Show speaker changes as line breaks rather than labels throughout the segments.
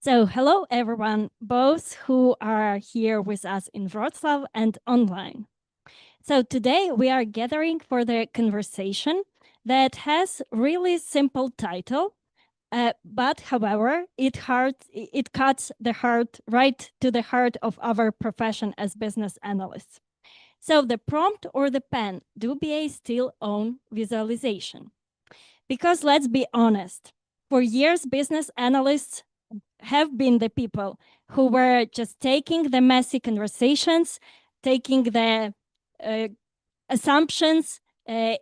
So hello, everyone, both who are here with us in Wrocław and online. So today we are gathering for the conversation that has really simple title, but however, it cuts the heart right to the heart of our profession as business analysts. So the prompt or the pen, do BA still own visualization? Because let's be honest, for years, business analysts have been the people who were just taking the messy conversations, taking the assumptions,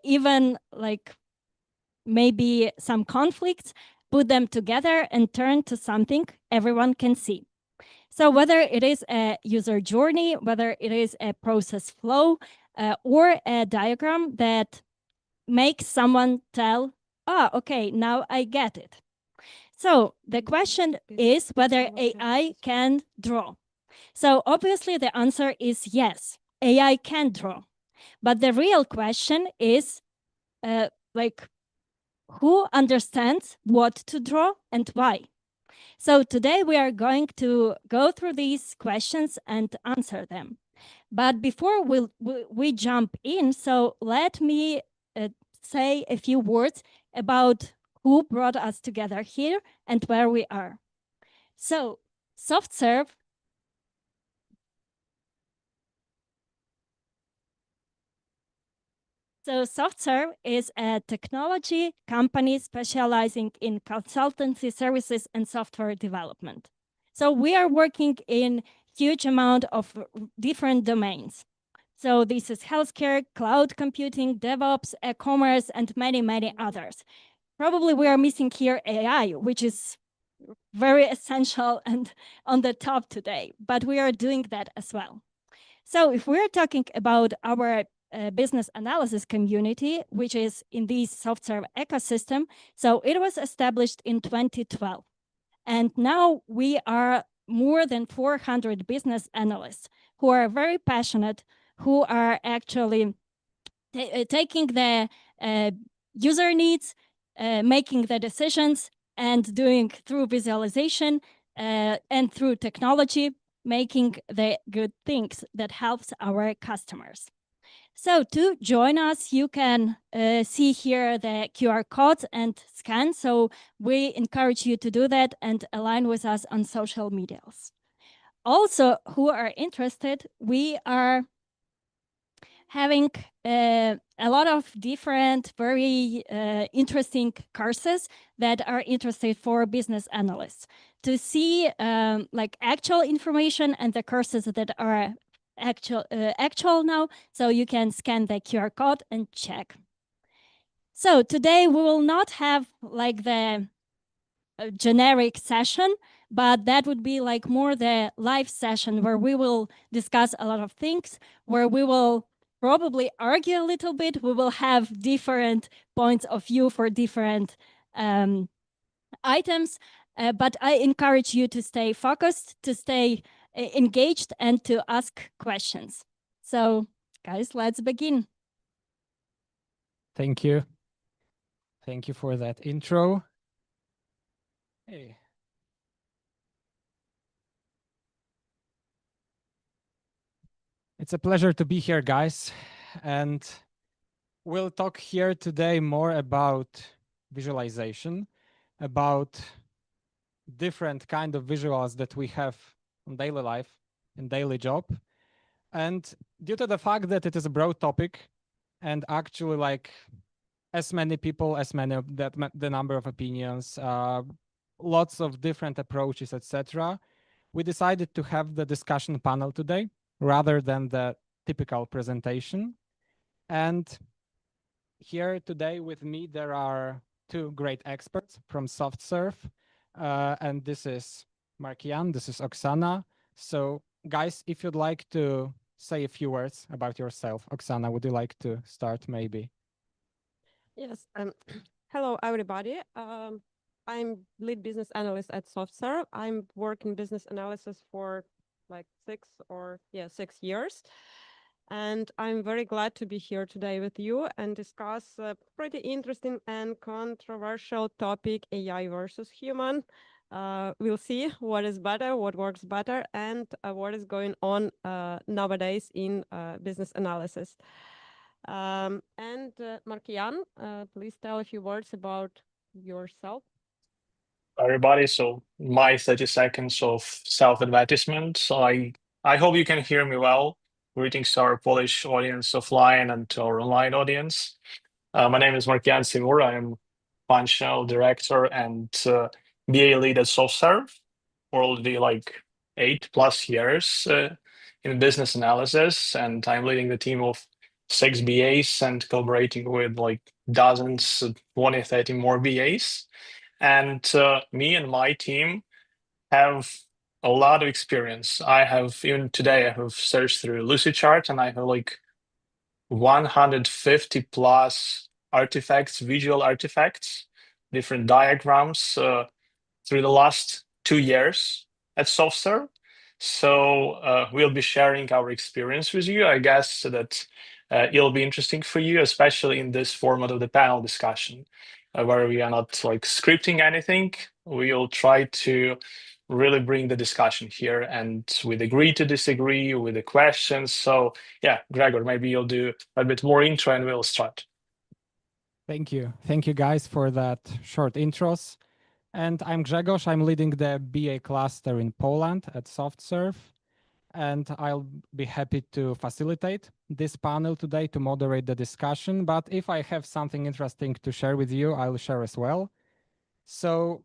even like maybe some conflicts, put them together and turn to something everyone can see. So whether it is a user journey, whether it is a process flow, or a diagram that makes someone tell, okay, now I get it. So the question is whether AI can draw. So obviously the answer is yes, AI can draw. But the real question is who understands what to draw and why? So today we are going to go through these questions and answer them. But before we jump in, so let me say a few words about who brought us together here and where we are. So SoftServe is a technology company specializing in consultancy services and software development. So we are working in huge amount of different domains. So this is healthcare, cloud computing, DevOps, e-commerce, and many, many others. Probably we are missing here AI, which is very essential and on the top today, but we are doing that as well. So if we're talking about our business analysis community, which is in this SoftServe ecosystem, so it was established in 2012. And now we are more than 400 business analysts who are very passionate, who are actually taking the user needs, making the decisions, and doing through visualization and through technology, making the good things that helps our customers. So to join us, you can see here the QR codes and scan. So we encourage you to do that and align with us on social medias. Also, who are interested, we are having a lot of different, very interesting courses that are interested for business analysts to see like actual information and the courses that are actual now. So you can scan the QR code and check. So today we will not have like the generic session, but that would be like more the live session where we will discuss a lot of things, where we will probably argue a little bit. We will have different points of view for different items, but I encourage you to stay focused, to stay engaged, and to ask questions. So, guys, let's begin.
Thank you. Thank you for that intro. Hey. It's a pleasure to be here, guys. And we'll talk here today more about visualization, about different kind of visuals that we have in daily life, in daily job. And due to the fact that it is a broad topic and actually like as many people, as many of that, the number of opinions, lots of different approaches, etc., we decided to have the discussion panel today rather than the typical presentation. And here today with me, there are two great experts from SoftServe. And this is Markiyan, this is Oksana. So guys, if you'd like to say a few words about yourself, Oksana, would you like to start maybe?
Yes. Hello, everybody. I'm lead business analyst at SoftServe. I'm working business analysis for like 6 years. And I'm very glad to be here today with you and discuss a pretty interesting and controversial topic, AI versus human. we'll see what is better, what works better, and what is going on nowadays in business analysis. And Markiyan, please tell a few words about yourself.
Everybody, so my 30 seconds of self-advertisement. So I hope you can hear me well. Greetings to our Polish audience offline and to our online audience. My name is Markiyan Tsimura. I'm functional director and BA lead at SoftServe for already like 8+ years in business analysis, and I'm leading the team of 6 BAs and collaborating with like dozens, 20, 30 more BAs. And me and my team have a lot of experience. Even today, I have searched through Lucidchart and I have like 150+ artifacts, visual artifacts, different diagrams through the last 2 years at SoftServe. So we'll be sharing our experience with you. I guess that it'll be interesting for you, especially in this format of the panel discussion, where we are not like scripting anything. We'll try to really bring the discussion here, and we'd agree to disagree with the questions. So yeah, Gregor, maybe you'll do a bit more intro and we'll start.
Thank you. Thank you guys for that short intros. And I'm Grzegorz. I'm leading the BA cluster in Poland at SoftServe. And I'll be happy to facilitate this panel today to moderate the discussion. But if I have something interesting to share with you, I'll share as well. So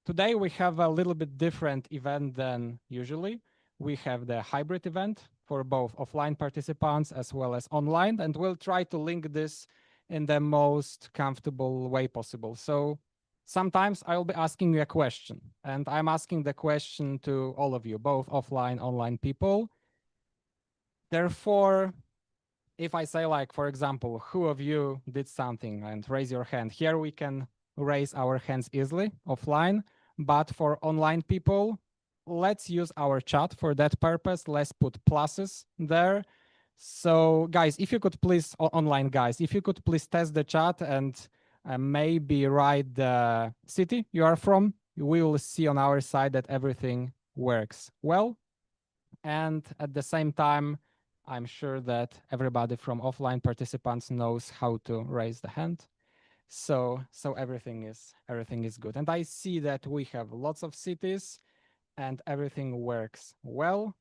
today we have a little bit different event than usually. We have the hybrid event for both offline participants as well as online, and we'll try to link this in the most comfortable way possible. So sometimes I'll be asking you a question, and I'm asking the question to all of you, both offline, online people. Therefore, if I say, like, for example, who of you did something and raise your hand, here we can raise our hands easily offline. But for online people, let's use our chat for that purpose. Let's put pluses there. So guys, if you could please, online guys, if you could please test the chat and maybe write the city you are from, we will see on our side that everything works well. And at the same time, I'm sure that everybody from offline participants knows how to raise the hand. So everything is good. And I see that we have lots of cities and everything works well.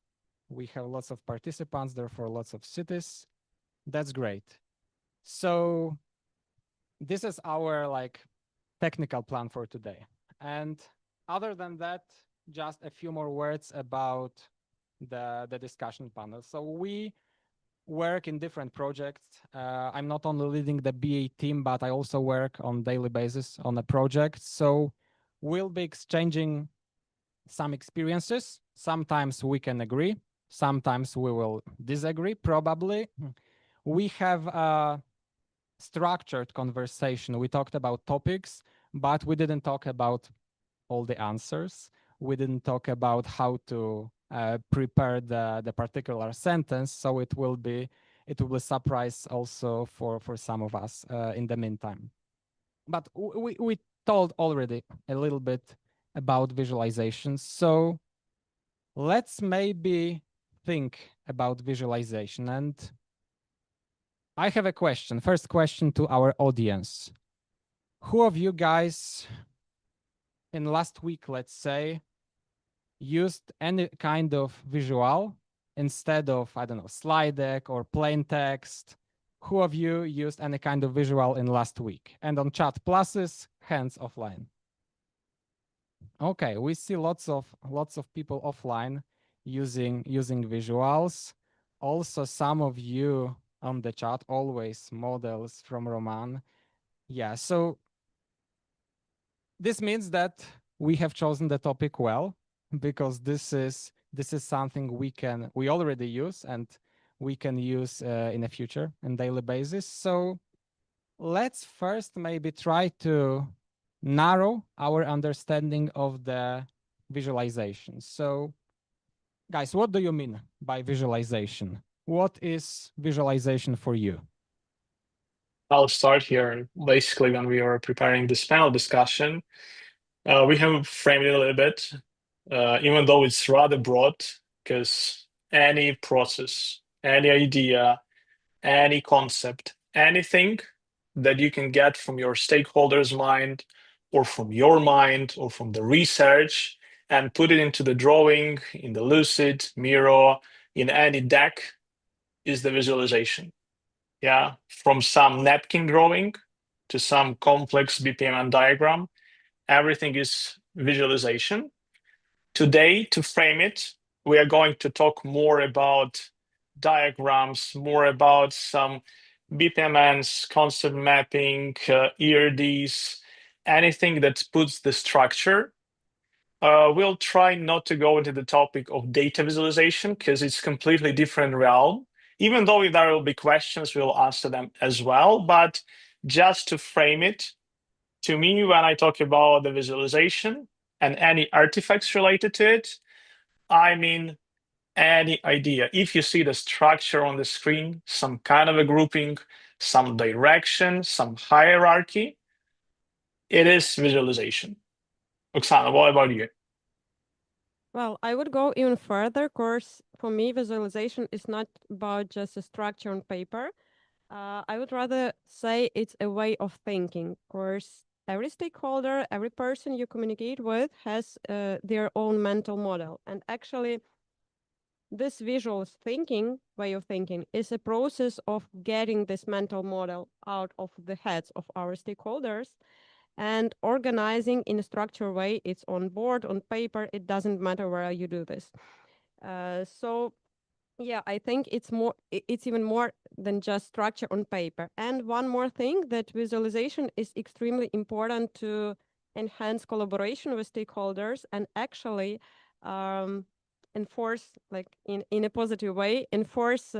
We have lots of participants, therefore lots of cities. That's great. So this is our like technical plan for today. And other than that, just a few more words about the discussion panel. So we work in different projects. I'm not only leading the BA team, but I also work on daily basis on a project. So we'll be exchanging some experiences. Sometimes we can agree. Sometimes we will disagree, probably. We have a structured conversation. We talked about topics, but we didn't talk about all the answers. We didn't talk about how to prepare the particular sentence. So it will be a surprise also for some of us in the meantime. But we told already a little bit about visualizations. So let's maybe think about visualization. And I have a question. First question to our audience. Who of you guys in last week, let's say, used any kind of visual instead of, I don't know, slide deck or plain text? Who of you used any kind of visual in last week? And on chat, pluses, hands offline. Okay, we see lots of people offline using visuals. Also, some of you on the chat, always models from Roman. Yeah, so this means that we have chosen the topic well, because this is something we already use and we can use in the future on daily basis. So let's first maybe try to narrow our understanding of the visualization. So guys, what do you mean by visualization? What is visualization for you?
I'll start here. Basically, when we were preparing this panel discussion, We have framed it a little bit, even though it's rather broad, because any process, any idea, any concept, anything that you can get from your stakeholder's mind or from your mind or from the research and put it into the drawing, in the Lucid, Miro, in any deck is the visualization. Yeah, from some napkin drawing to some complex BPMN diagram, everything is visualization. Today, to frame it, we are going to talk more about diagrams, more about some BPMNs, concept mapping, ERDs, anything that puts the structure. We'll try not to go into the topic of data visualization because it's completely different realm. Even though if there will be questions, we'll answer them as well. But just to frame it, to me, when I talk about the visualization and any artifacts related to it, I mean any idea. If you see the structure on the screen, some kind of a grouping, some direction, some hierarchy, it is visualization. Oksana, what about you?
Well, I would go even further. Of course, for me, visualization is not about just a structure on paper. I would rather say it's a way of thinking. Of course, every stakeholder, every person you communicate with has their own mental model. And actually, this visual thinking, way of thinking, is a process of getting this mental model out of the heads of our stakeholders and organizing in a structured way. It's on board, on paper, it doesn't matter where you do this. So yeah, I think it's even more than just structure on paper. And one more thing, that visualization is extremely important to enhance collaboration with stakeholders and actually enforce, like in a positive way, enforce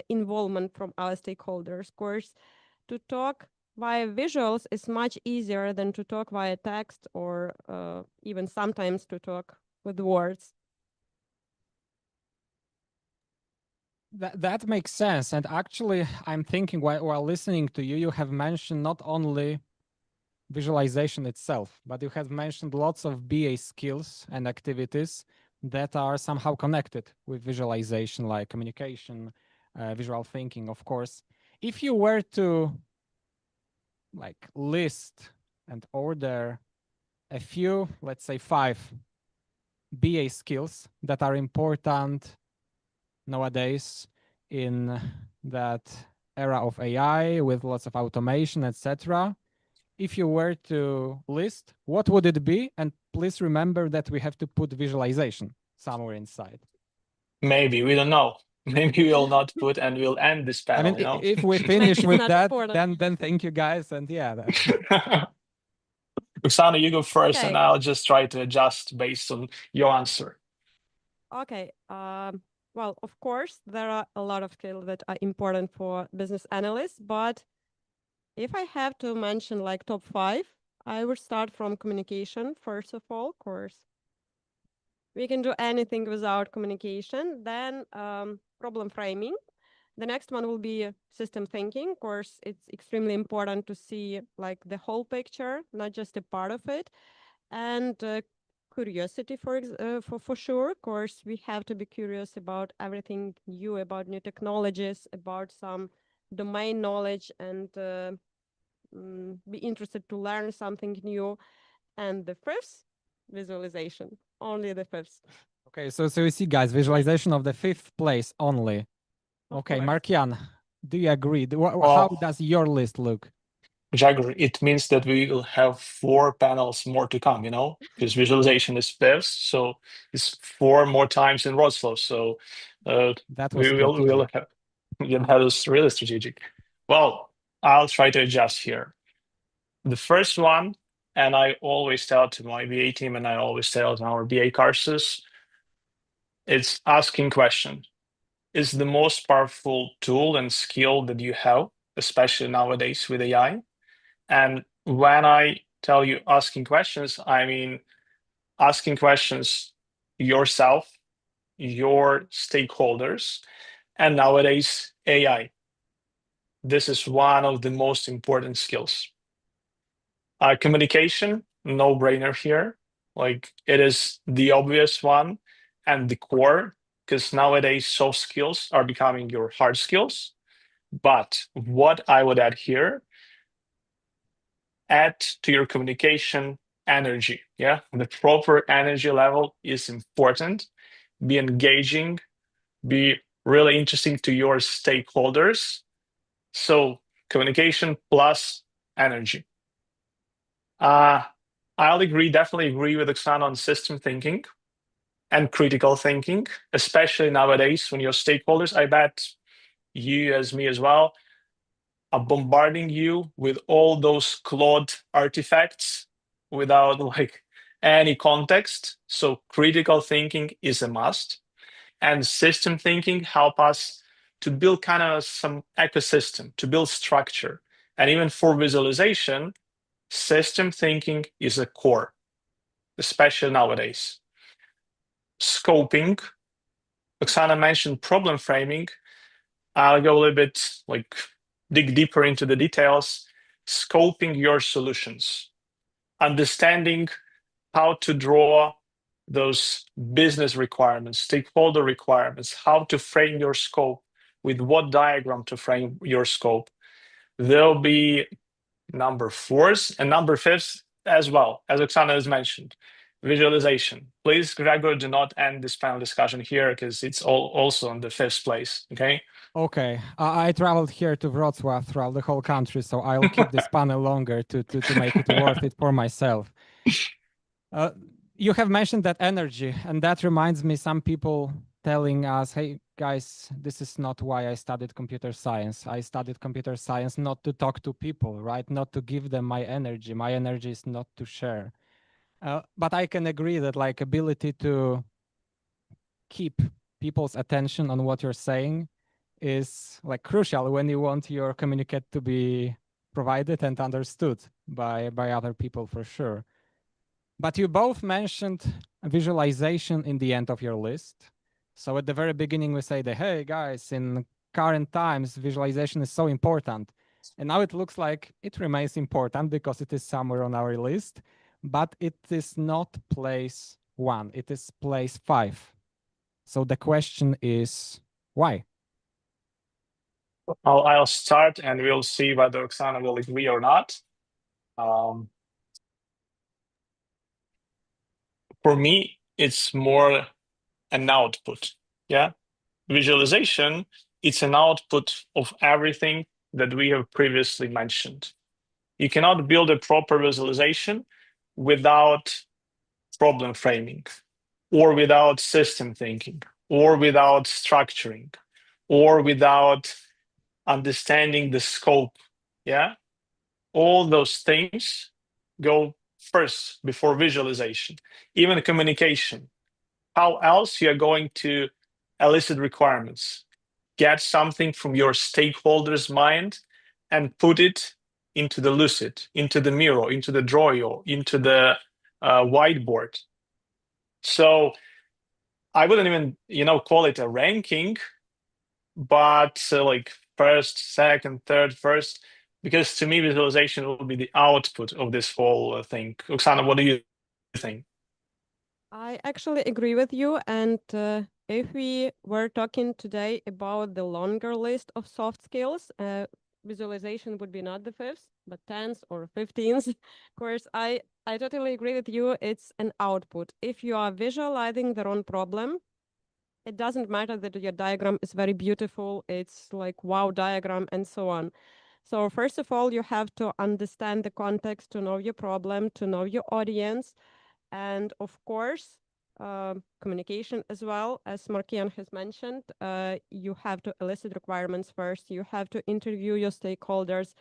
involvement from our stakeholders. Of course, to talk via visuals is much easier than to talk via text or even sometimes to talk with words.
That makes sense. And actually, I'm thinking while listening to you, you have mentioned not only visualization itself, but you have mentioned lots of BA skills and activities that are somehow connected with visualization, like communication, visual thinking, of course. If you were to like list and order a few, let's say 5 BA skills that are important nowadays in that era of AI with lots of automation, etc. If you were to list, what would it be? And please remember that we have to put visualization somewhere inside.
Maybe, we don't know. Maybe we'll not put and we'll end this panel.
I mean,
you know?
if we finish with
not
that,
important.
then thank you guys. And yeah,
Oksana, you go first,
Okay.
and I'll just try to adjust based on your answer.
Okay. Well, of course, there are a lot of skills that are important for business analysts, but if I have to mention like top 5, I would start from communication, first of all, of course. We can do anything without communication. Then problem framing. The next one will be system thinking. Of course, it's extremely important to see like the whole picture, not just a part of it. And curiosity, for sure. Of course, we have to be curious about everything new, about new technologies, about some domain knowledge, and be interested to learn something new. And the fifth, visualization. Only the fifth.
okay. So you see, guys, visualization of the 5th place only. Okay, Markiyan, do you agree? How does your list look?
Grzegorz, it means that we will have 4 panels more to come, you know, because visualization is fifth, so it's 4 more times in Wrocław. So
That was
we'll have, that was really strategic. Well, I'll try to adjust here. The first one, and I always tell to my BA team, and I always tell to our BA courses, it's asking questions. It's the most powerful tool and skill that you have, especially nowadays with AI. And when I tell you asking questions, I mean asking questions yourself, your stakeholders, and nowadays AI. This is one of the most important skills. Communication, no-brainer here. Like it is the obvious one and the core, because nowadays soft skills are becoming your hard skills. But what I would add here, add to your communication energy. Yeah, the proper energy level is important. Be engaging, be really interesting to your stakeholders. So communication plus energy. I'll definitely agree with Oksana on system thinking and critical thinking, especially nowadays when your stakeholders, I bet you as me as well, are bombarding you with all those Claude artifacts without like any context. So critical thinking is a must. And system thinking help us to build kind of some ecosystem, to build structure. And even for visualization, system thinking is a core, especially nowadays. Scoping, Oksana mentioned problem framing. I'll go a little bit like dig deeper into the details. Scoping your solutions, understanding how to draw those business requirements, stakeholder requirements, how to frame your scope, with what diagram to frame your scope. There'll be number fours and number fifths as well, as Oksana has mentioned. Visualization. Please, Grzegorz, do not end this panel discussion here because it's also on the fifth place, okay?
Okay, I traveled here to Wrocław throughout the whole country, so I'll keep this panel longer to make it worth it for myself. You have mentioned that energy, and that reminds me some people telling us, hey guys, this is not why I studied computer science. I studied computer science not to talk to people, right? Not to give them my energy. My energy is not to share. But I can agree that like ability to keep people's attention on what you're saying is like crucial when you want your communicate to be provided and understood by other people for sure. But you both mentioned visualization in the end of your list. So at the very beginning, we say that, hey guys, in current times, visualization is so important. And now it looks like it remains important because it is somewhere on our list, but it is not place 1, it is place 5. So the question is, why?
I'll start and we'll see whether Oksana will agree or not. For me, it's more an output. Yeah. Visualization, it's an output of everything that we have previously mentioned. You cannot build a proper visualization without problem framing, or without system thinking, or without structuring, or without understanding the scope. Yeah. All those things go first before visualization. Even communication. How else you are going to elicit requirements? Get something from your stakeholder's mind and put it into the lucid, into the mirror, into the drawer, into the whiteboard. So I wouldn't even, call it a ranking, but like first, second, third, first, because to me, visualization will be the output of this whole thing. Oksana, what do you think?
I actually agree with you. And if we were talking today about the longer list of soft skills, visualization would be not the 5th, but 10th or 15th. Of course, I totally agree with you. It's an output. If you are visualizing the wrong problem, it doesn't matter that your diagram is very beautiful. It's like wow diagram and so on. So first of all, you have to understand the context, to know your problem, to know your audience. And of course, communication as well, as Markiyan has mentioned, you have to elicit requirements first. You have to interview your stakeholders.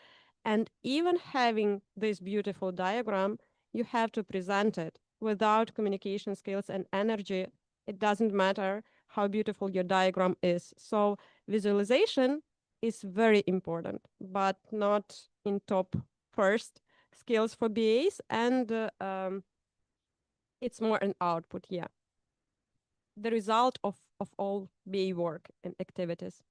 And even having this beautiful diagram, you have to present it. Without communication skills and energy, it doesn't matter how beautiful your diagram is. So visualization is very important, but not in top first skills for BAs. And it's more an output, the result of all BA work and activities.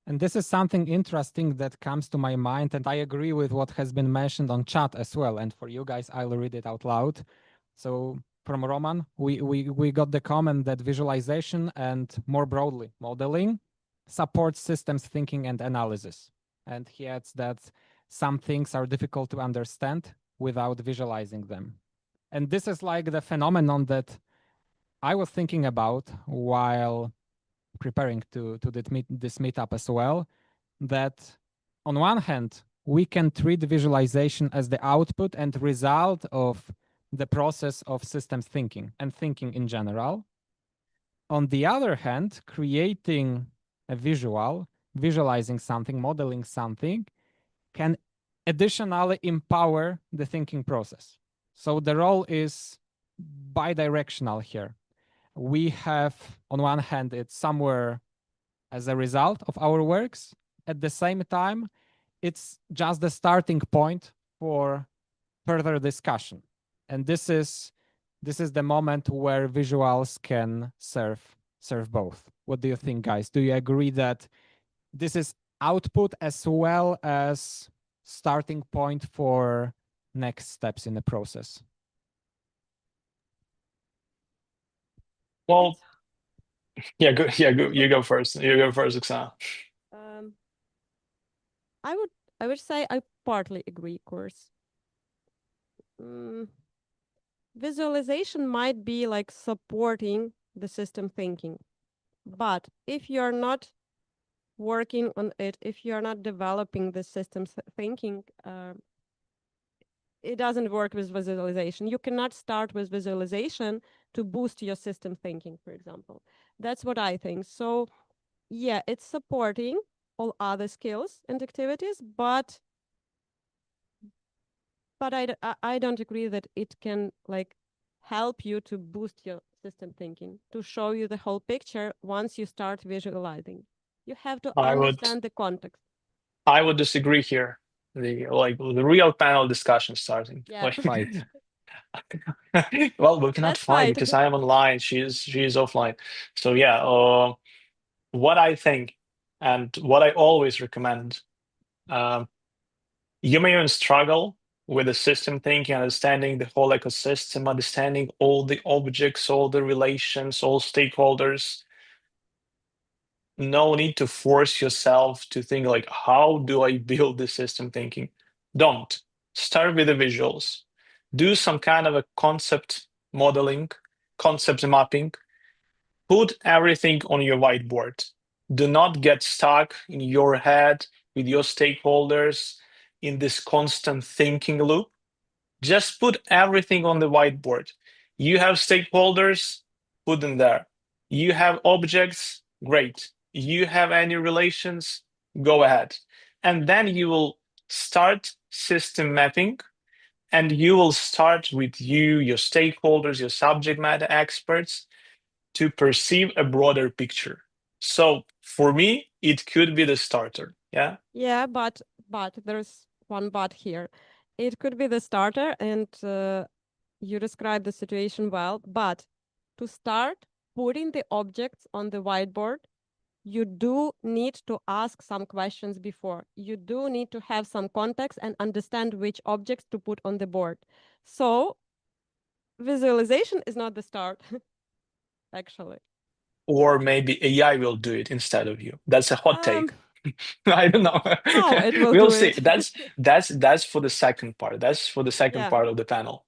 And this is something interesting that comes to my mind, and I agree with what has been mentioned on chat as well. And for you guys, I'll read it out loud. So from Roman, we got the comment that visualization and more broadly modeling supports systems thinking and analysis. And he adds that some things are difficult to understand without visualizing them. And this is like the phenomenon that I was thinking about while preparing to this meetup as well, that on one hand, we can treat visualization as the output and result of the process of systems thinking and thinking in general. On the other hand, creating a visual, visualizing something, modeling something, can additionally empower the thinking process. So the role is bidirectional here. We have, on one hand, it's somewhere as a result of our works. At the same time, it's just the starting point for further discussion. And this is the moment where visuals can serve both. What do you think, guys? Do you agree that this is output as well as starting point for next steps in the process?
Well, yeah, go. You go first. You go first, Oksana.
I would say I partly agree, of course. Visualization might be like supporting the system thinking, but if you're not working on it, if you're not developing the system thinking, it doesn't work with visualization. You cannot start with visualization to boost your system thinking, for example. That's what I think. So yeah, it's supporting all other skills and activities, but I don't agree that it can like help you to boost your system thinking, to show you the whole picture once you start visualizing. You have to understand the context.
I would disagree here. The real panel discussion starting.
Yeah.
Fight.
Well, we cannot
Let's
fight
fight.
because I am online. She is offline. So yeah, what I think and what I always recommend, you may even struggle with the system thinking, understanding the whole ecosystem, understanding all the objects, all the relations, all stakeholders. No need to force yourself to think like, how do I build this system thinking? Don't. Start with the visuals. Do some kind of a concept modeling, concept mapping. Put everything on your whiteboard. Do not get stuck in your head with your stakeholders in this constant thinking loop. Just put everything on the whiteboard. You have stakeholders, put them there. You have objects, great. You have any relations, go ahead. And then you will start system mapping, and you will start with your stakeholders, your subject matter experts to perceive a broader picture. So for me, it could be the starter. Yeah.
Yeah, but there's one but here. It could be the starter, and you described the situation well. But to start putting the objects on the whiteboard, you do need to ask some questions before. You do need to have some context and understand which objects to put on the board. So visualization is not the start, actually.
Or maybe AI will do it instead of you. That's a hot take. I don't know.
No, it will
we'll
do
see.
it.
That's for the second part. That's for the second part of the panel.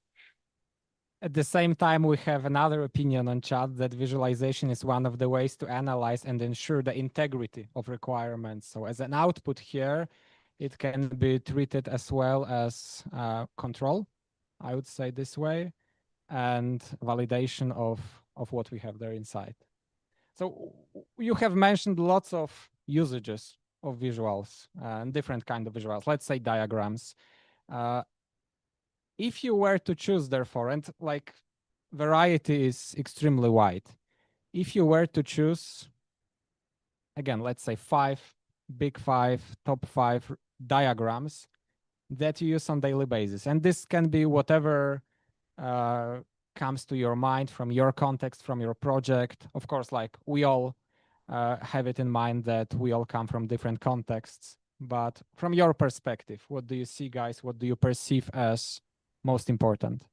At the same time, we have another opinion on chat that visualization is one of the ways to analyze and ensure the integrity of requirements. So as an output here, it can be treated as well as control, I would say this way, and validation of what we have there inside. So you have mentioned lots of usages of visuals and different kind of visuals, let's say diagrams. If you were to choose, therefore, and like variety is extremely wide, if you were to choose, again, let's say top five diagrams that you use on daily basis, and this can be whatever comes to your mind from your context, from your project. Of course, like we all have it in mind that we all come from different contexts. But from your perspective, what do you see, guys? What do you perceive as most important?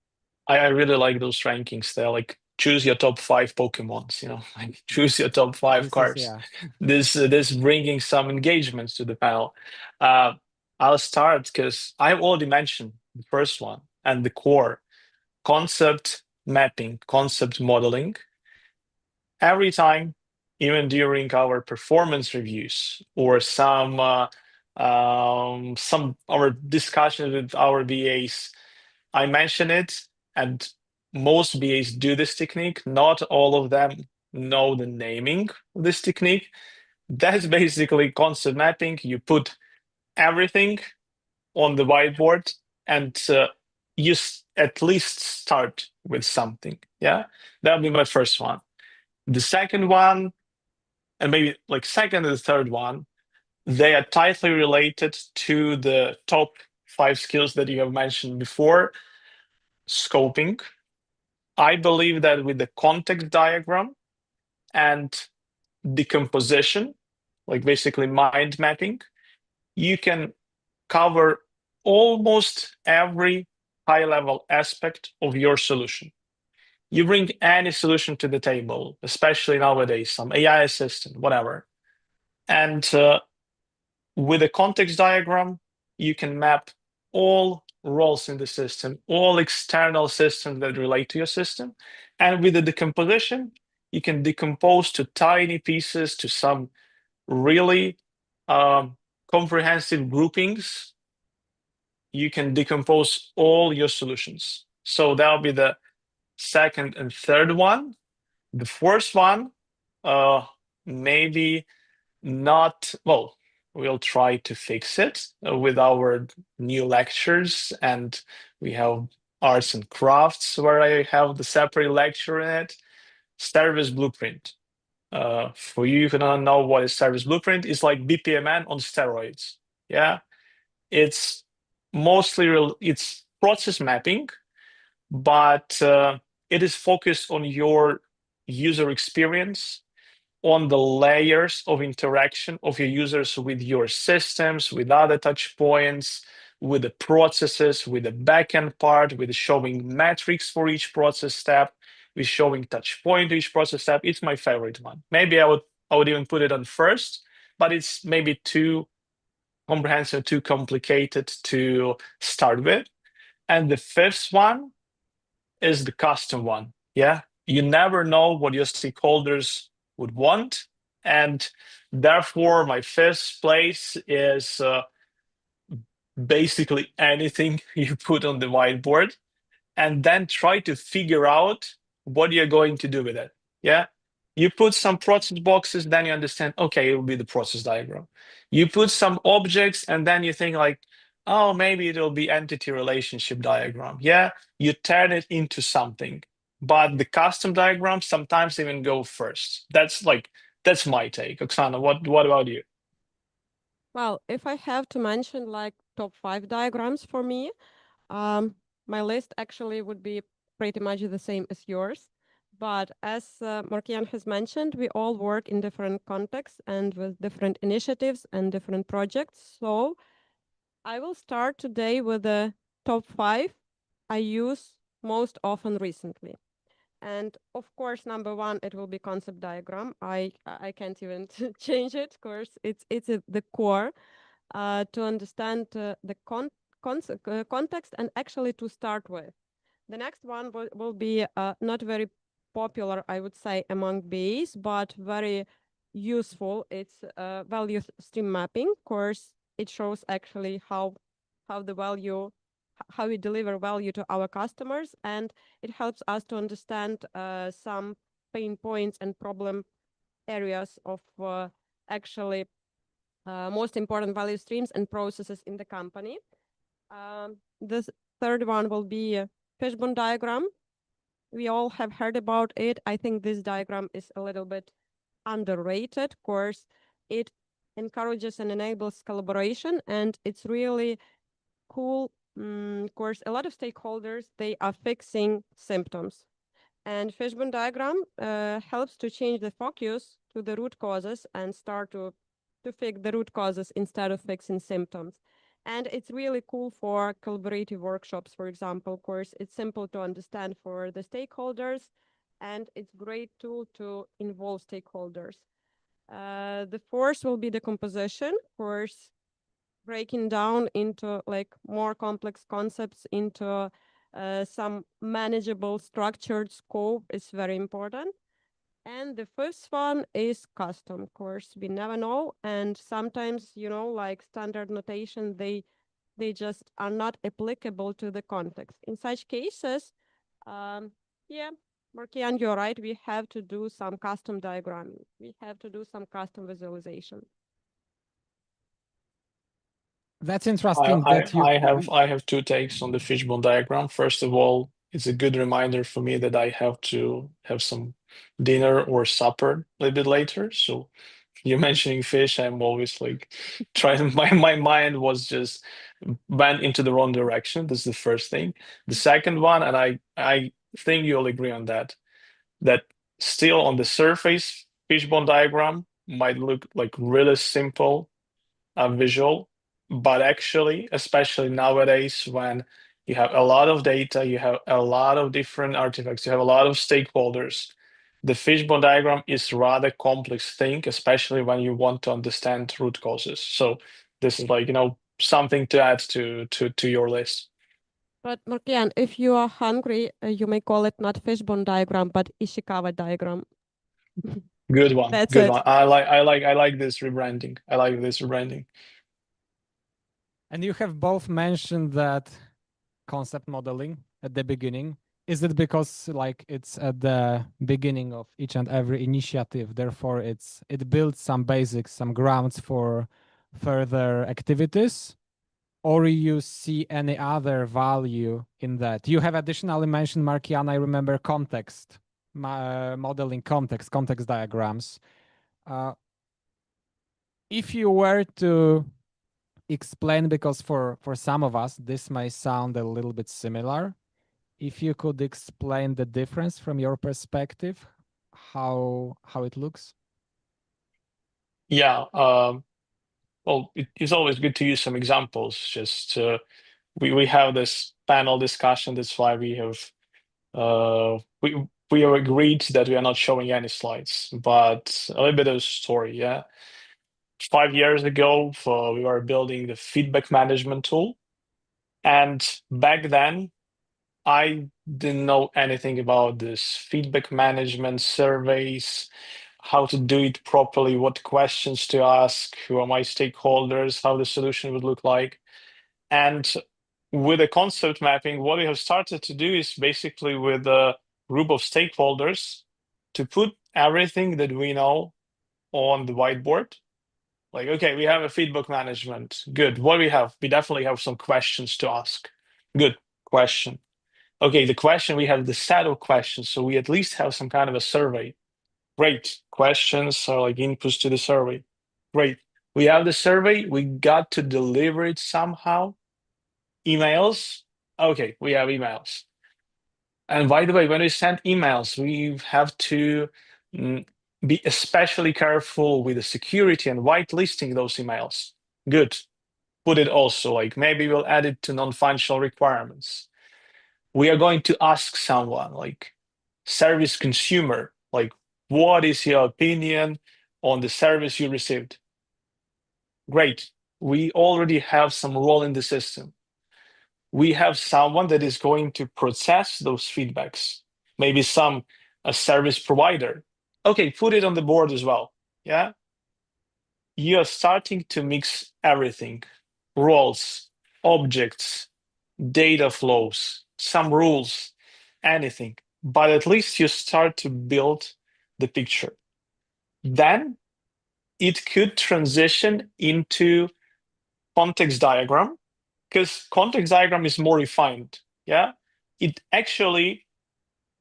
I really like those rankings. They're like choose your top 5 Pokemons, like choose your top 5 cards. This bringing some engagements to the panel. I'll start because I've already mentioned the first one and the core concept mapping, concept modeling. Every time, even during our performance reviews or some our discussions with our BAs, I mention it, and most BAs do this technique. Not all of them know the naming of this technique. That's basically concept mapping. You put everything on the whiteboard and you at least start with something. Yeah, that'll be my first one. The second one, and maybe like second and the third one, they are tightly related to the top 5 skills that you have mentioned before. Scoping. I believe that with the context diagram and decomposition, like basically mind mapping, you can cover almost every high-level aspect of your solution. You bring any solution to the table, especially nowadays, some AI assistant, whatever. And with a context diagram, you can map all roles in the system, all external systems that relate to your system. And with the decomposition, you can decompose to tiny pieces, to some really comprehensive groupings. You can decompose all your solutions. So that'll be the second and third one. The fourth one, maybe not, well, we'll try to fix it with our new lectures. And we have arts and crafts where I have the separate lecture in it. Service blueprint. For you who don't know what is service blueprint, it's like BPMN on steroids. Yeah, it's mostly it's process mapping, but it is focused on your user experience, on the layers of interaction of your users with your systems, with other touch points, with the processes, with the backend part, with showing metrics for each process step, with showing touch point to each process step. It's my favorite one. Maybe I would even put it on first, but it's maybe too comprehensive, too complicated to start with. And the fifth one is the custom one. Yeah, you never know what your stakeholders would want, and therefore my fifth place is basically anything you put on the whiteboard, and then try to figure out what you're going to do with it. Yeah, you put some process boxes, then you understand, okay, it will be the process diagram. You put some objects, and then you think like, oh, maybe it'll be entity relationship diagram. Yeah, you turn it into something. But the custom diagrams sometimes even go first. That's my take. Oksana, what about you?
Well, if I have to mention like top 5 diagrams for me, my list actually would be pretty much the same as yours. But as Markiyan has mentioned, we all work in different contexts and with different initiatives and different projects. So I will start today with the top 5 I use most often recently. And of course, number 1, it will be concept diagram. I can't even change it. Of course, it's the core to understand the context and actually to start with. The next one will be not very popular, I would say, among BAs, but very useful. It's value stream mapping. Of course, it shows actually how we deliver value to our customers, and it helps us to understand some pain points and problem areas of actually most important value streams and processes in the company. The third one will be a fishbone diagram. We all have heard about it. I think this diagram is a little bit underrated. Of course, it encourages and enables collaboration, and it's really cool. Of course, a lot of stakeholders, they are fixing symptoms. And fishbone diagram helps to change the focus to the root causes and start to fix the root causes instead of fixing symptoms. And it's really cool for collaborative workshops, for example. Of course, it's simple to understand for the stakeholders, and it's great tool to involve stakeholders. The fourth will be the composition, of course, breaking down into like more complex concepts into some manageable structured scope is very important. And the first one is custom. Of course, we never know, and sometimes, you know, like standard notation, they just are not applicable to the context. In such cases, yeah, Markiyan, you're right. We have to do some custom diagramming. We have to do some custom visualization.
That's interesting that you.
I have two takes on the fishbone diagram. First of all, it's a good reminder for me that I have to have some dinner or supper a little bit later. So you're mentioning fish, I'm always like trying. My mind was just went into the wrong direction. This is the first thing. The second one, and I think you'll agree on that still on the surface, fishbone diagram might look like really simple visual, but actually, especially nowadays when you have a lot of data, you have a lot of different artifacts, you have a lot of stakeholders, the fishbone diagram is rather complex thing, especially when you want to understand root causes. So this is like, something to add to your list.
But Markiyan, if you are hungry, you may call it not fishbone diagram, but Ishikawa diagram.
Good one.
That's
Good
it.
one. I like this rebranding. I like this rebranding.
And you have both mentioned that concept modeling at the beginning. Is it because like it's at the beginning of each and every initiative, therefore it builds some basics, some grounds for further activities? Or you see any other value in that? You have additionally mentioned, Markiyan, I remember context, modeling context diagrams. If you were to explain, because for some of us, this may sound a little bit similar, if you could explain the difference from your perspective, how it looks?
Yeah. Well, it's always good to use some examples. Just we have this panel discussion. That's why we have we have agreed that we are not showing any slides. But a little bit of story. Yeah, 5 years ago, we were building the feedback management tool, and back then I didn't know anything about this feedback management surveys, how to do it properly, what questions to ask, who are my stakeholders, how the solution would look like. And with the concept mapping, what we have started to do is basically with a group of stakeholders to put everything that we know on the whiteboard. Like, okay, we have a feedback management. Good. What do we have? We definitely have some questions to ask. Good question. Okay, the question, we have the set of questions, so we at least have some kind of a survey. Great. Questions are like inputs to the survey. Great. We have the survey, we got to deliver it somehow. Emails. Okay, we have emails. And by the way, when we send emails, we have to be especially careful with the security and whitelisting those emails. Good. Put it also, like maybe we'll add it to non-functional requirements. We are going to ask someone like service consumer, like, what is your opinion on the service you received? Great. We already have some role in the system. We have someone that is going to process those feedbacks, maybe a service provider. Okay, put it on the board as well. Yeah. You are starting to mix everything, roles, objects, data flows, some rules, anything, but at least you start to build the picture. Then it could transition into context diagram, because context diagram is more refined. Yeah, it actually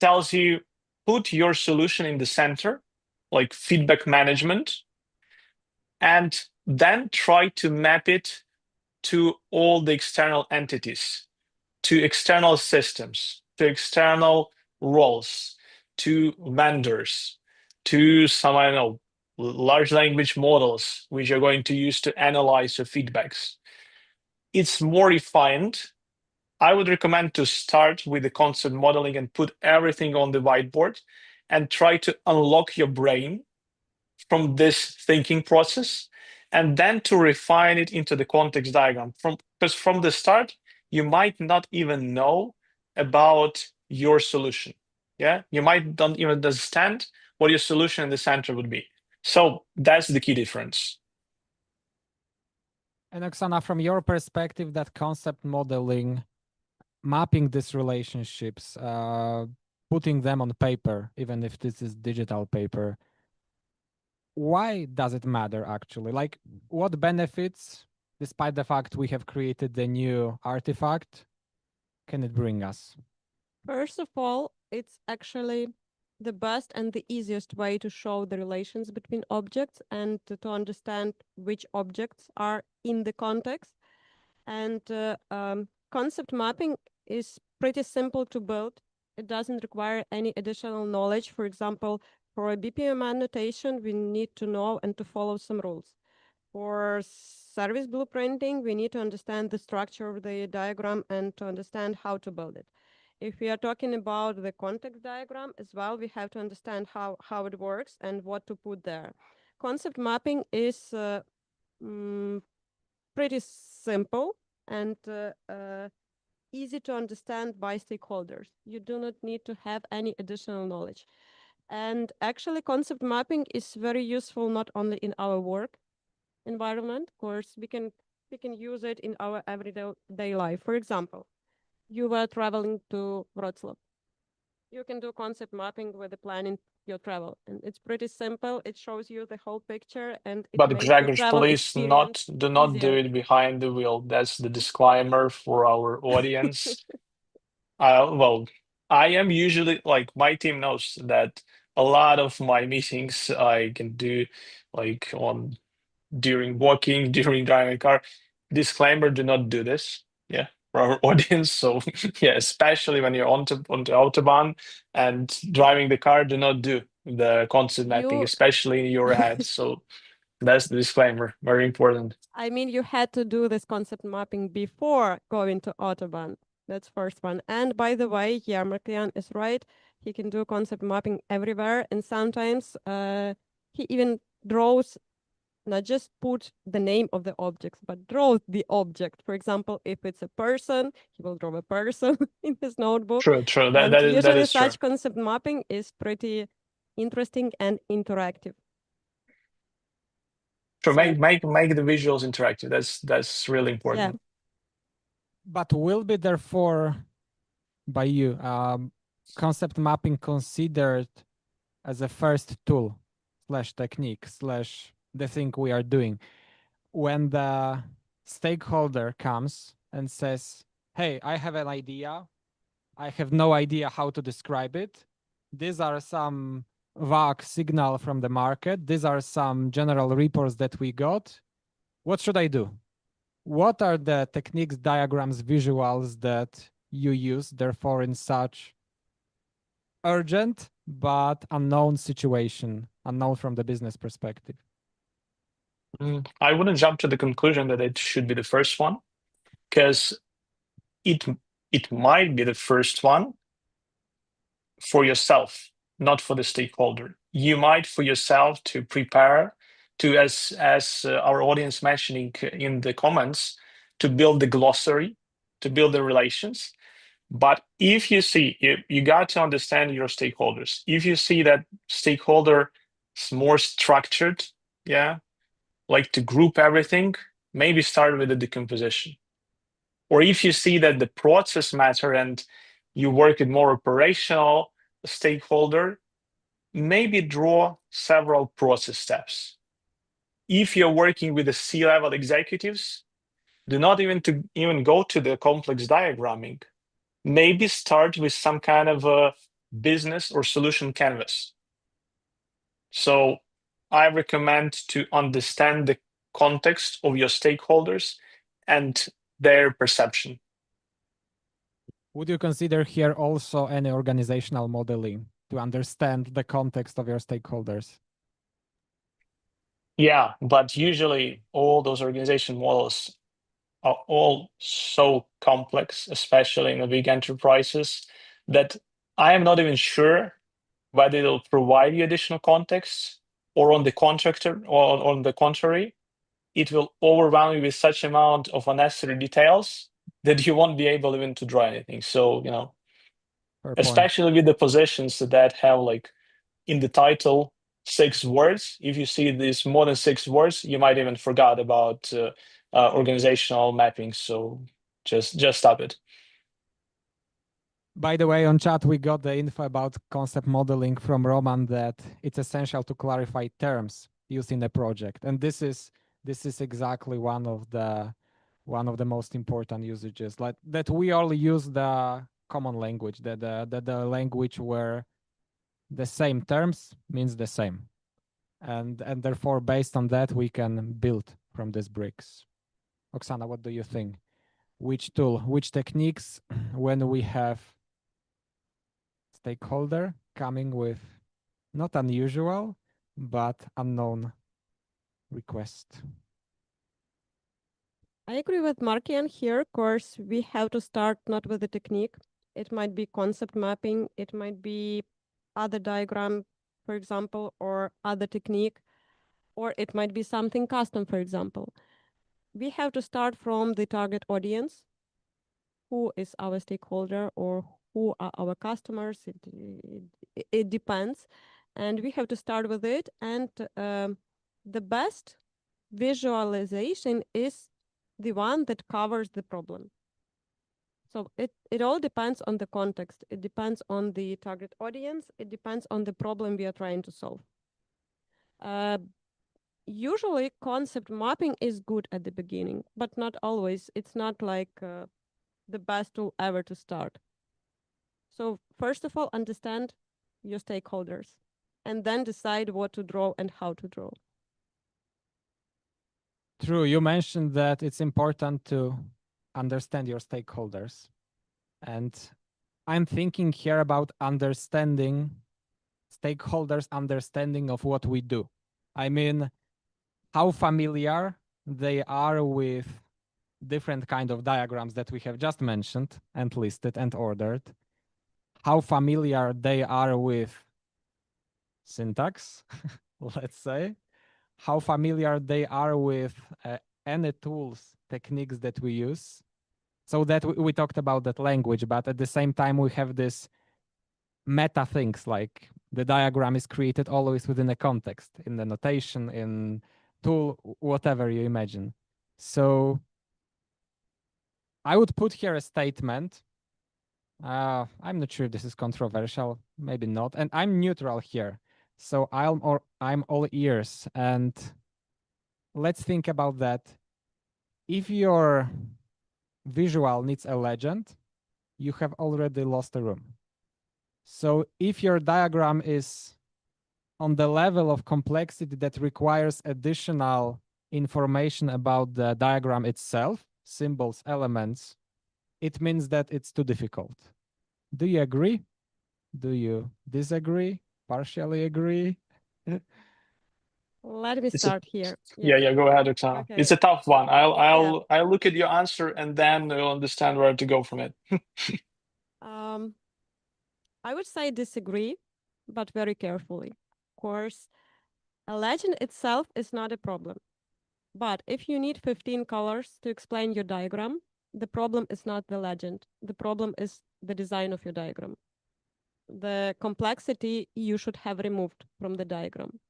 tells you put your solution in the center, like feedback management, and then try to map it to all the external entities, to external systems, to external roles. to vendors, to some, I don't know, large language models, which you're going to use to analyze your feedbacks. It's more refined. I would recommend to start with the concept modeling and put everything on the whiteboard and try to unlock your brain from this thinking process, and then to refine it into the context diagram. Because from the start, you might not even know about your solution. Yeah, you might don't even understand what your solution in the center would be. So that's the key difference.
And Oksana, from your perspective, that concept modeling, mapping these relationships, putting them on paper, even if this is digital paper, why does it matter actually? Like, what benefits, despite the fact we have created the new artifact, can it bring us?
First of all, it's actually the best and the easiest way to show the relations between objects and to understand which objects are in the context. And concept mapping is pretty simple to build. It doesn't require any additional knowledge. For example, for a BPM annotation, we need to know and to follow some rules. For service blueprinting, we need to understand the structure of the diagram and to understand how to build it. If we are talking about the context diagram as well, we have to understand how it works and what to put there. Concept mapping is pretty simple and easy to understand by stakeholders. You do not need to have any additional knowledge. And actually, concept mapping is very useful not only in our work environment, of course, we can use it in our everyday life. For example, you were traveling to Wrocław. You can do concept mapping with the planning your travel, and it's pretty simple. It shows you the whole picture, and it
But
makes
Grzegorz,
the travel
please do not do
easier.
it behind the wheel. That's the disclaimer for our audience. Well, I am usually, like, my team knows that a lot of my meetings I can do like during walking, during driving a car. Disclaimer, do not do this. Yeah, for our audience. So yeah, especially when you're on the Autobahn and driving the car, do not do the concept mapping, especially in your head. So that's the disclaimer, very important.
I mean, you had to do this concept mapping before going to Autobahn. That's first one. And by the way, yeah, Markiyan is right. He can do concept mapping everywhere. And sometimes he even draws, not just put the name of the objects, but draw the object. For example, if it's a person, he will draw a person in his notebook.
True.
And usually
is
such
true.
concept mapping is pretty interesting and interactive.
Sure,
So,
make the visuals interactive. That's really important.
yeah.
But will be therefore by you concept mapping considered as a first tool / technique / the thing we are doing when the stakeholder comes and says, hey, I have an idea, I have no idea how to describe it, these are some vague signal from the market, these are some general reports that we got, what should I do? What are the techniques, diagrams, visuals that you use, therefore, in such urgent but unknown situation, unknown from the business perspective?
I wouldn't jump to the conclusion that it should be the first one, because it might be the first one for yourself, not for the stakeholder. You might for yourself to prepare to, as our audience mentioning in the comments, to build the glossary, to build the relations. But if you see, you got to understand your stakeholders. If you see that stakeholder is more structured, yeah, like to group everything, maybe start with the decomposition. Or if you see that the process matter and you work with more operational stakeholder, maybe draw several process steps. If you're working with the C-level executives, do not even go to the complex diagramming. Maybe start with some kind of a business or solution canvas. So I recommend to understand the context of your stakeholders and their perception.
Would you consider here also any organizational modeling to understand the context of your stakeholders.
Yeah, but usually all those organization models are all so complex, especially in the big enterprises, that I am not even sure whether it'll provide you additional context, or on the contractor, or on the contrary, it will overwhelm you with such amount of unnecessary details that you won't be able even to draw anything. So,
Fair point.
especially with the positions that have like in the title 6 words, if you see this more than 6 words, you might even forget about organizational mapping. So just stop it.
By the way, on chat, we got the info about concept modeling from Roman that it's essential to clarify terms used in a project. And this is exactly one of the most important usages, like that we all use the common language, that the language where the same terms means the same. And therefore, based on that, we can build from these bricks. Oksana, what do you think? Which tool, which techniques, when we have stakeholder coming with not unusual, but unknown request?
I agree with Markiyan here. Of course, we have to start not with the technique. It might be concept mapping. It might be other diagram, for example, or other technique, or it might be something custom, for example. We have to start from the target audience. Who is our stakeholder, or who are our customers? It depends. And we have to start with it. And the best visualization is the one that covers the problem. So it all depends on the context. It depends on the target audience. It depends on the problem we are trying to solve. Usually concept mapping is good at the beginning, but not always. It's not like the best tool ever to start. So first of all, understand your stakeholders and then decide what to draw and how to draw.
True, you mentioned that it's important to understand your stakeholders. And I'm thinking here about understanding stakeholders' understanding of what we do. I mean, how familiar they are with different kind of diagrams that we have just mentioned and listed and ordered, how familiar they are with syntax, let's say, how familiar they are with any tools, techniques that we use. So that we talked about that language, but at the same time, we have this meta things, like the diagram is created always within a context, in the notation, in tool, whatever you imagine. So I would put here a statement. I'm not sure if this is controversial, maybe not. And I'm neutral here. So I'm all ears. And let's think about that. If your visual needs a legend, you have already lost a room. So if your diagram is on the level of complexity that requires additional information about the diagram itself, symbols, elements, it means that it's too difficult. Do you agree? Do you disagree? Partially agree?
Let me start here.
Yeah, go ahead, Oksana.
Okay.
It's a tough one. I'll look at your answer and then you'll understand where to go from it.
I would say disagree, but very carefully. Of course, a legend itself is not a problem. But if you need 15 colors to explain your diagram, the problem is not the legend. The problem is the design of your diagram. The complexity you should have removed from the diagram.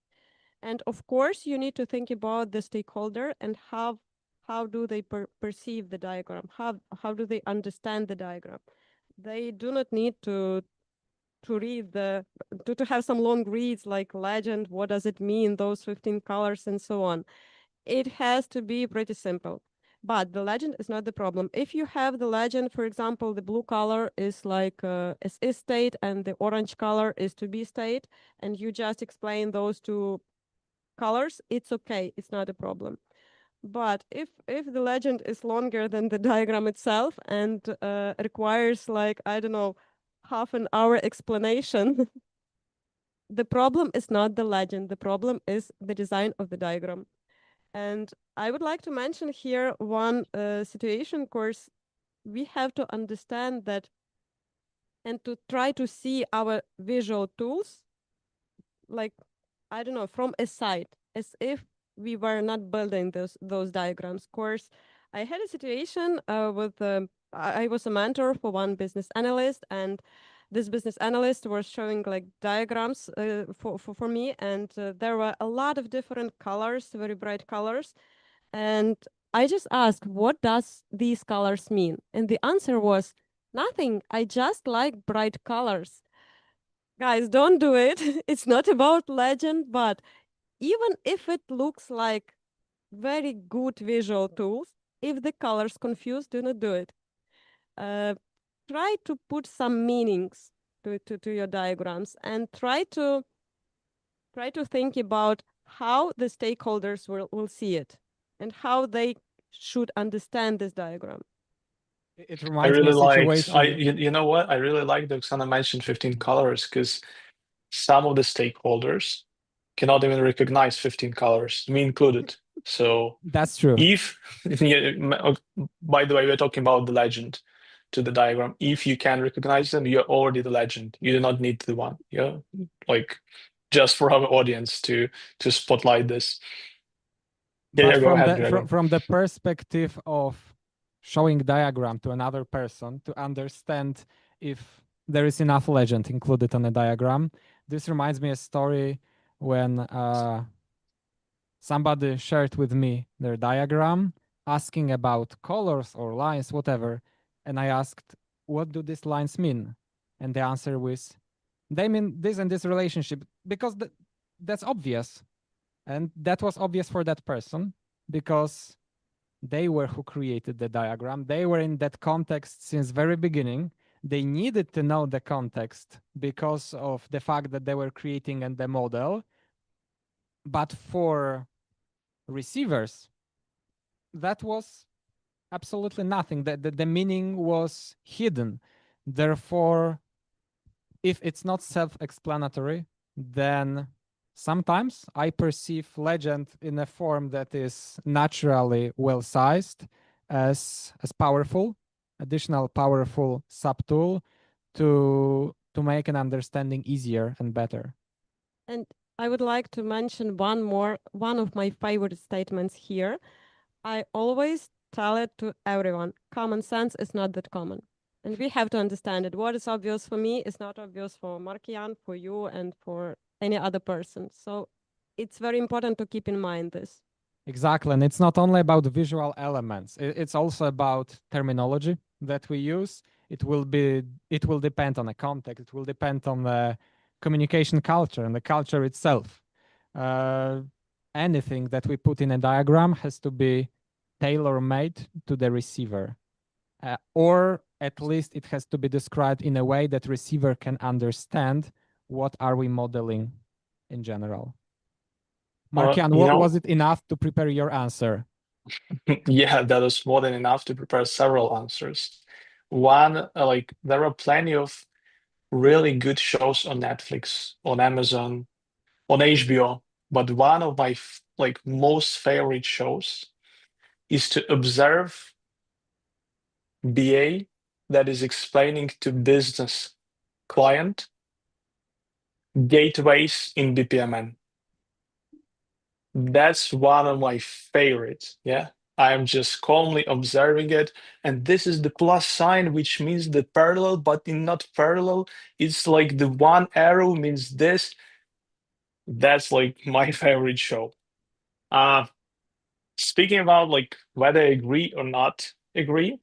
And of course, you need to think about the stakeholder and how do they perceive the diagram? How do they understand the diagram? They do not need to read to have some long reads like legend, what does it mean, those 15 colors and so on. It has to be pretty simple. But the legend is not the problem. If you have the legend, for example, the blue color is like is state and the orange color is to be state, and you just explain those two colors, it's okay. It's not a problem. But if the legend is longer than the diagram itself and requires like, I don't know, half an hour explanation, the problem is not the legend. The problem is the design of the diagram. And I would like to mention here one situation. Of course, we have to understand that and to try to see our visual tools, like, I don't know, from a side, as if we were not building those diagrams. Of course, I had a situation with, I was a mentor for one business analyst, and this business analyst was showing like diagrams for me, and there were a lot of different colors, very bright colors. And I just asked, what does these colors mean? And the answer was, nothing. I just like bright colors. Guys, don't do it. It's not about legend, but even if it looks like very good visual tools, if the colors confuse, do not do it. Try to put some meanings to your diagrams, and try to think about how the stakeholders will see it and how they should understand this diagram.
It
I
reminds me
really
of
liked,
situation.
you know what? I really like that Oksana mentioned 15 colors, because some of the stakeholders cannot even recognize 15 colors, me included. So
That's true.
if, by the way, we're talking about the legend to the diagram. If you can recognize them, you're already the legend. You do not need the one. Yeah, like just for our audience to spotlight this. Yeah,
But
go ahead, Gregor.
from the perspective of showing diagram to another person to understand if there is enough legend included on a diagram, this reminds me a story when somebody shared with me their diagram, asking about colors or lines, whatever, and I asked, what do these lines mean? And the answer was, they mean this and this relationship, because that's obvious. And that was obvious for that person because they were who created the diagram. They were in that context since very beginning. They needed to know the context because of the fact that they were creating the model. But for receivers, that was absolutely nothing. The meaning was hidden. Therefore, if it's not self-explanatory, then sometimes I perceive legend in a form that is naturally well-sized as powerful, additional powerful subtool to make an understanding easier and better.
And I would like to mention one of my favorite statements here. I always tell it to everyone. Common sense is not that common. And we have to understand it. What is obvious for me is not obvious for Markiyan, for you, and for any other person. So it's very important to keep in mind this.
Exactly. And it's not only about visual elements. It's also about terminology that we use. It will depend on the context. It will depend on the communication culture and the culture itself. Anything that we put in a diagram has to be tailor-made to the receiver. Or at least it has to be described in a way that receiver can understand what are we modeling in general. Markiyan, was it enough to prepare your answer?
Yeah, that was more than enough to prepare several answers. One, there are plenty of really good shows on Netflix, on Amazon, on HBO, but one of my most favorite shows is to observe BA that is explaining to business client gateways in BPMN. That's one of my favorites. Yeah, I'm just calmly observing it, and this is the plus sign, which means the parallel, but in not parallel. It's like the one arrow means this. That's like my favorite show. Speaking about whether I agree or not agree,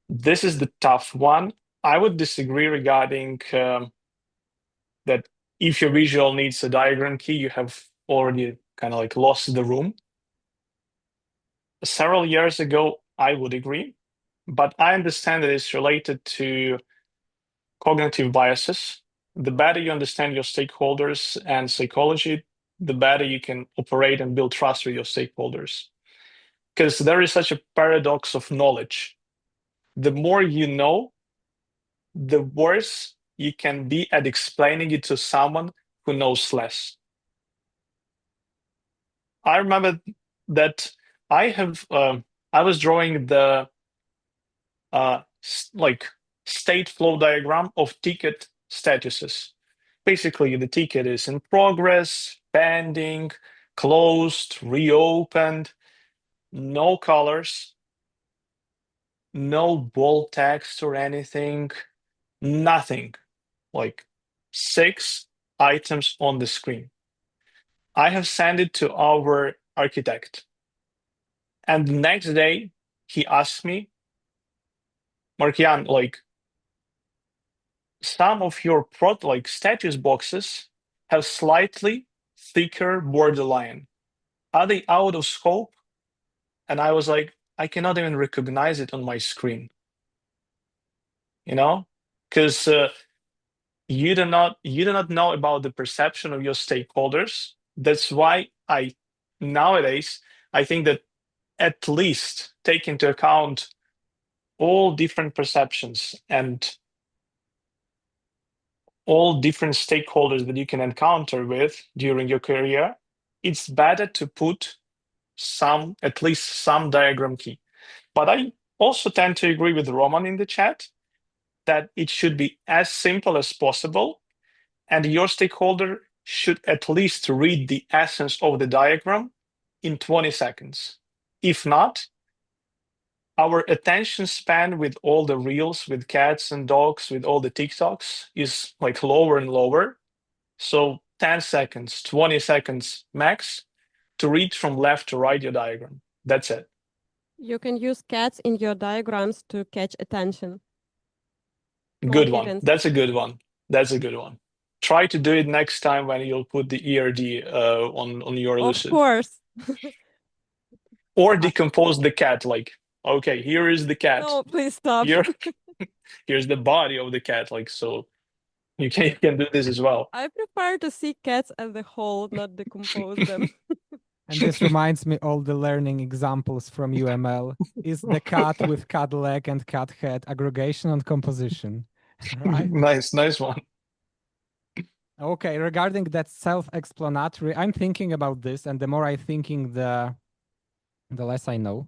this is the tough one. I would disagree regarding that if your visual needs a diagram key, you have already kind of lost the room. Several years ago, I would agree, but I understand that it's related to cognitive biases. The better you understand your stakeholders and psychology, the better you can operate and build trust with your stakeholders. Because there is such a paradox of knowledge. The more you know, the worse you can be at explaining it to someone who knows less. I remember that I was drawing the like state flow diagram of ticket statuses. Basically, the ticket is in progress, pending, closed, reopened, no colors, no bold text or anything, nothing, like 6 items on the screen. I have sent it to our architect. And the next day, he asked me, Markiyan, like, some of your status boxes have slightly thicker borderline. Are they out of scope? And I was like, I cannot even recognize it on my screen. You know, because you do not know about the perception of your stakeholders. That's why nowadays I think that at least take into account all different perceptions and all different stakeholders that you can encounter with during your career. It's better to put at least some diagram key. But I also tend to agree with Roman in the chat that it should be as simple as possible, and your stakeholder should at least read the essence of the diagram in 20 seconds. If not, our attention span with all the reels, with cats and dogs, with all the TikToks is like lower and lower. So 10 seconds, 20 seconds max to read from left to right your diagram. That's it.
You can use cats in your diagrams to catch attention.
Good one. That's a good one. That's a good one. Try to do it next time when you'll put the ERD on your Lucid.
Of course.
Or decompose the cat, like, okay, here is the cat.
No, please stop.
Here's the body of the cat, like, so you can do this as well.
I prefer to see cats as a whole, not decompose them.
And this reminds me all the learning examples from UML. Is the cat with cat leg and cat head aggregation and composition? Right?
Nice one.
Okay, regarding that self-explanatory, I'm thinking about this, and the more I'm thinking, the less I know.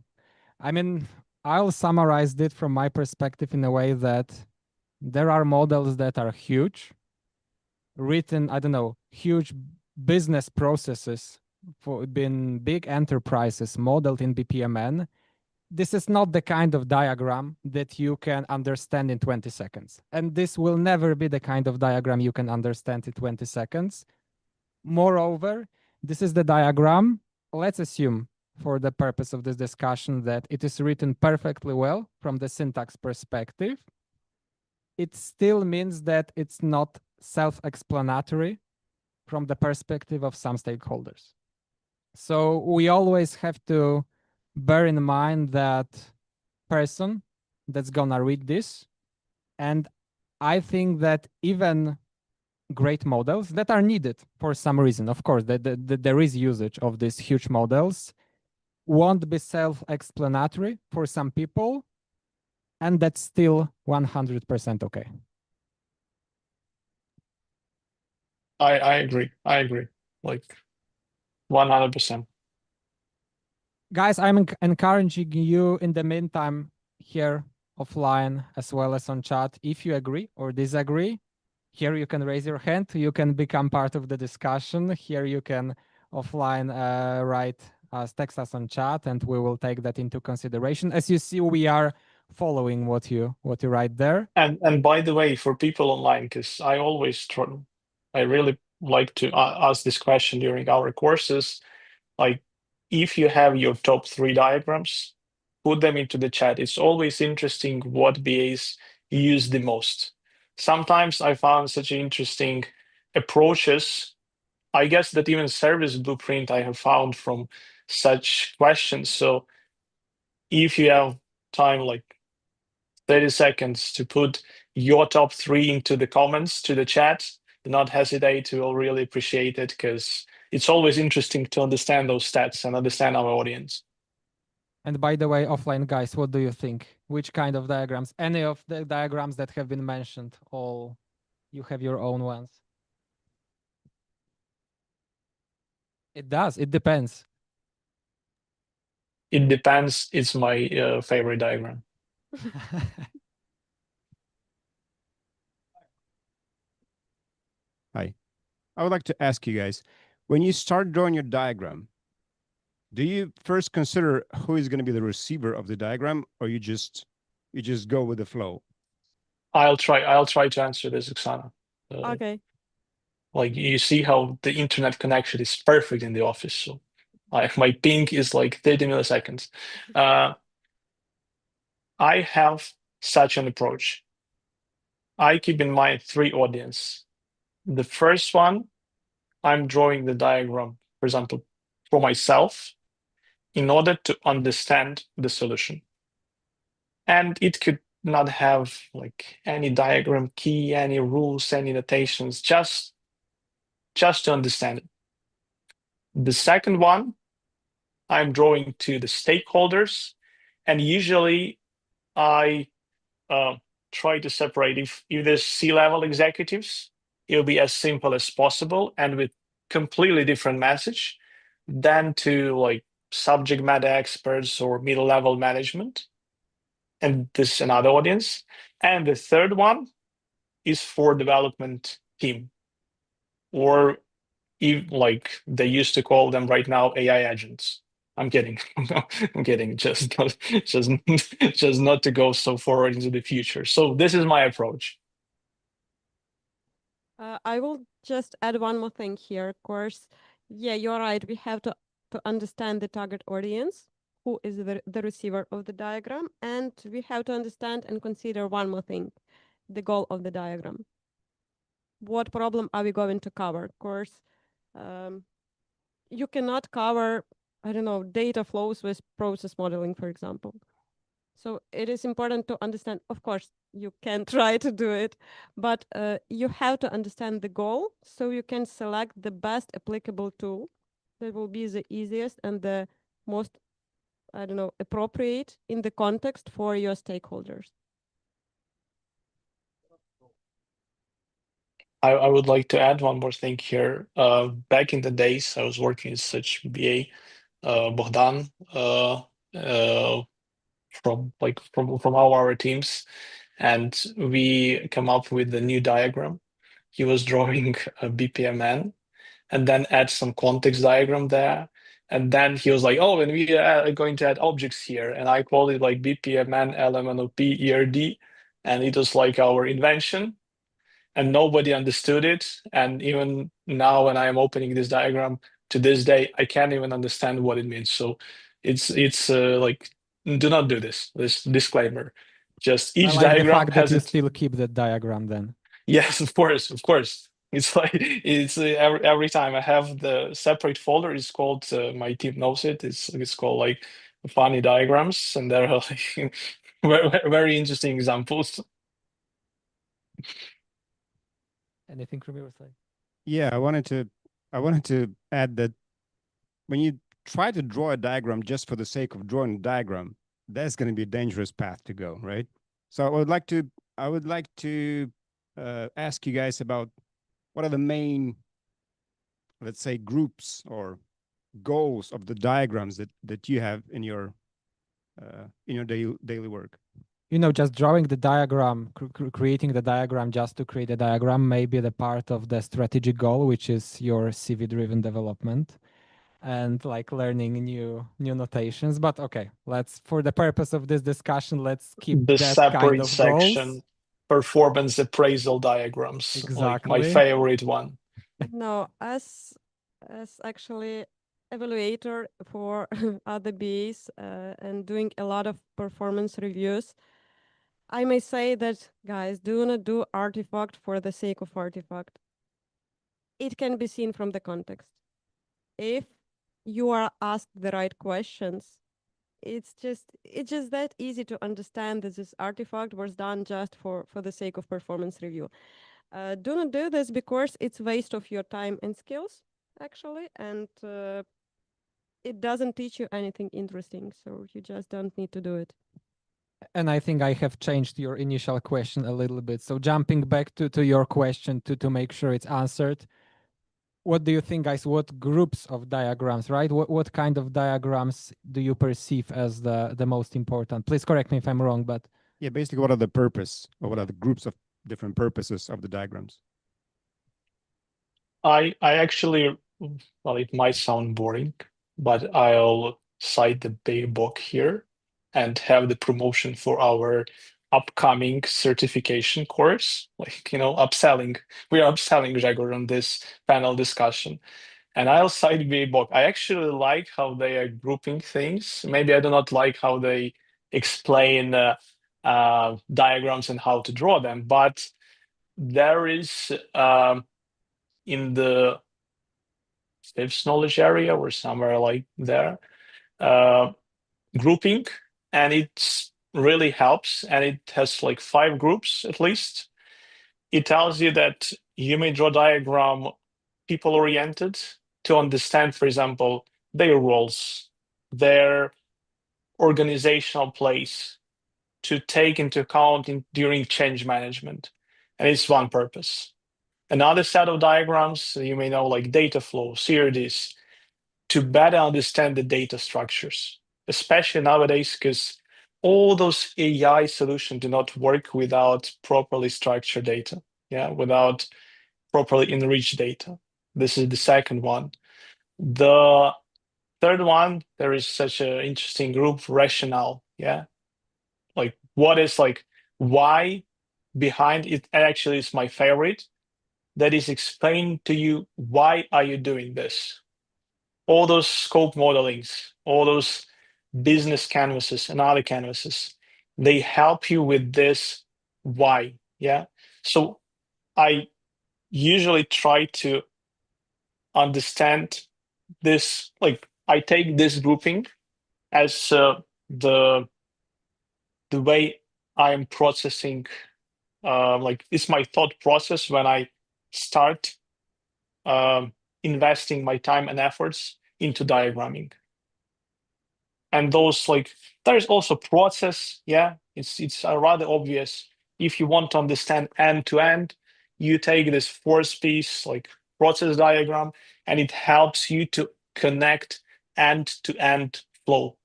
I mean, I'll summarize it from my perspective in a way that there are models that are huge, written, I don't know, huge business processes for being big enterprises modeled in BPMN. This is not the kind of diagram that you can understand in 20 seconds. And this will never be the kind of diagram you can understand in 20 seconds. Moreover, this is the diagram. Let's assume for the purpose of this discussion that it is written perfectly well from the syntax perspective. It still means that it's not self-explanatory from the perspective of some stakeholders. So we always have to bear in mind that person that's gonna read this. And I think that even great models that are needed for some reason, of course, that there is usage of these huge models, won't be self-explanatory for some people, and that's still 100% okay.
I agree. Like 100%.
Guys, I'm encouraging you in the meantime here offline as well as on chat. If you agree or disagree, here you can raise your hand. You can become part of the discussion. Here you can offline text us on chat, and we will take that into consideration. As you see, we are following what you write there.
And by the way, for people online, because I really like to ask this question during our courses, like, if you have your top 3 diagrams, put them into the chat. It's always interesting what BAs use the most. Sometimes I found such interesting approaches. I guess that even service blueprint I have found from such questions. So if you have time, like 30 seconds to put your top 3 into the comments to the chat, do not hesitate. We'll really appreciate it, because it's always interesting to understand those stats and understand our audience.
And by the way, offline guys, what do you think? Which kind of diagrams? Any of the diagrams that have been mentioned, or you have your own ones? It does. It depends.
It depends. It's my favorite diagram.
Hi. I would like to ask you guys, when you start drawing your diagram, do you first consider who is going to be the receiver of the diagram, or you just go with the flow?
I'll try to answer this, Oksana.
Okay.
Like you see how the internet connection is perfect in the office. So my ping is like 30 milliseconds. I have such an approach. I keep in mind 3 audience. The first one, I'm drawing the diagram, for example, for myself in order to understand the solution. And it could not have like any diagram key, any rules, any notations, just to understand it. The second one, I'm drawing to the stakeholders, and usually I try to separate if there's C-level executives, it'll be as simple as possible and with completely different message than to like subject matter experts or middle level management. And this is another audience. And the third one is for development team, or even like they used to call them right now AI agents. I'm kidding. I'm kidding. Just not to go so forward into the future. So this is my approach.
I will just add one more thing here. Of course, yeah, you're right. We have to understand the target audience, who is the receiver of the diagram, and we have to understand and consider one more thing, the goal of the diagram. What problem are we going to cover? Of course, you cannot cover, I don't know, data flows with process modeling, for example. So it is important to understand, of course, you can try to do it, but you have to understand the goal so you can select the best applicable tool that will be the easiest and the most, I don't know, appropriate in the context for your stakeholders.
I would like to add one more thing here. Back in the days, I was working as such BA, Bogdan, from our teams, and we come up with a new diagram. He was drawing a BPMN, and then add some context diagram there. And then he was like, oh, and we are going to add objects here. And I called it like BPMN, LMNOP, ERD. And it was like our invention. And nobody understood it. And even now, when I am opening this diagram to this day, I can't even understand what it means. So it's like, do not do this. This disclaimer. Just each
I like
diagram
the fact
has
that you
it.
still keep the diagram then.
Yes, of course. It's like every time I have the separate folder. It's called my team knows it. It's called like funny diagrams, and there are like very interesting examples.
Anything from your side?
Yeah, I wanted to add that when you try to draw a diagram just for the sake of drawing a diagram, that's going to be a dangerous path to go, right? So I would like to ask you guys about what are the main, let's say, groups or goals of the diagrams that you have in your daily work.
You know, just drawing the diagram, creating the diagram just to create a diagram may be the part of the strategic goal, which is your CV-driven development and like learning new notations. But okay, for the purpose of this discussion, let's keep
The
that
separate
kind of
section,
goals.
performance appraisal diagrams,
Exactly.
like my favorite one.
No, as actually evaluator for other BAs and doing a lot of performance reviews, I may say that, guys, do not do artifact for the sake of artifact. It can be seen from the context. If you are asked the right questions, it's just that easy to understand that this artifact was done just for the sake of performance review. Do not do this because it's waste of your time and skills, actually, and it doesn't teach you anything interesting, so you just don't need to do it.
And I think I have changed your initial question a little bit. So jumping back to your question to make sure it's answered, what do you think, guys? What groups of diagrams, right? What kind of diagrams do you perceive as the most important? Please correct me if I'm wrong, but
Yeah, basically, what are the purpose, or what are the groups of different purposes of the diagrams?
I actually, well, it might sound boring, but I'll cite the big book here and have the promotion for our upcoming certification course, like, upselling. We are upselling Grzegorz on this panel discussion. And I'll cite the book. I actually like how they are grouping things. Maybe I do not like how they explain diagrams and how to draw them, but there is in the fifth knowledge area or somewhere like there, grouping, and it really helps. And it has like 5 groups at least. It tells you that you may draw diagram people-oriented to understand, for example, their roles, their organizational place, to take into account during change management. And it's one purpose. Another set of diagrams, you may know, like data flow, CRDs, to better understand the data structures, especially nowadays, because all those AI solutions do not work without properly structured data, without properly enriched data. This is the second one. The third one, there is such an interesting group, rationale, like what is like why behind it. Actually, it's my favorite. That is explained to you, why are you doing this? All those scope modelings, all those business canvases and other canvases, they help you with this why. So I usually try to understand this, like I take this grouping as the way I am processing, like it's my thought process when I start investing my time and efforts into diagramming. And those, like, there's also process. It's rather obvious. If you want to understand end to end, you take this 4th piece, like process diagram, and it helps you to connect end to end flow.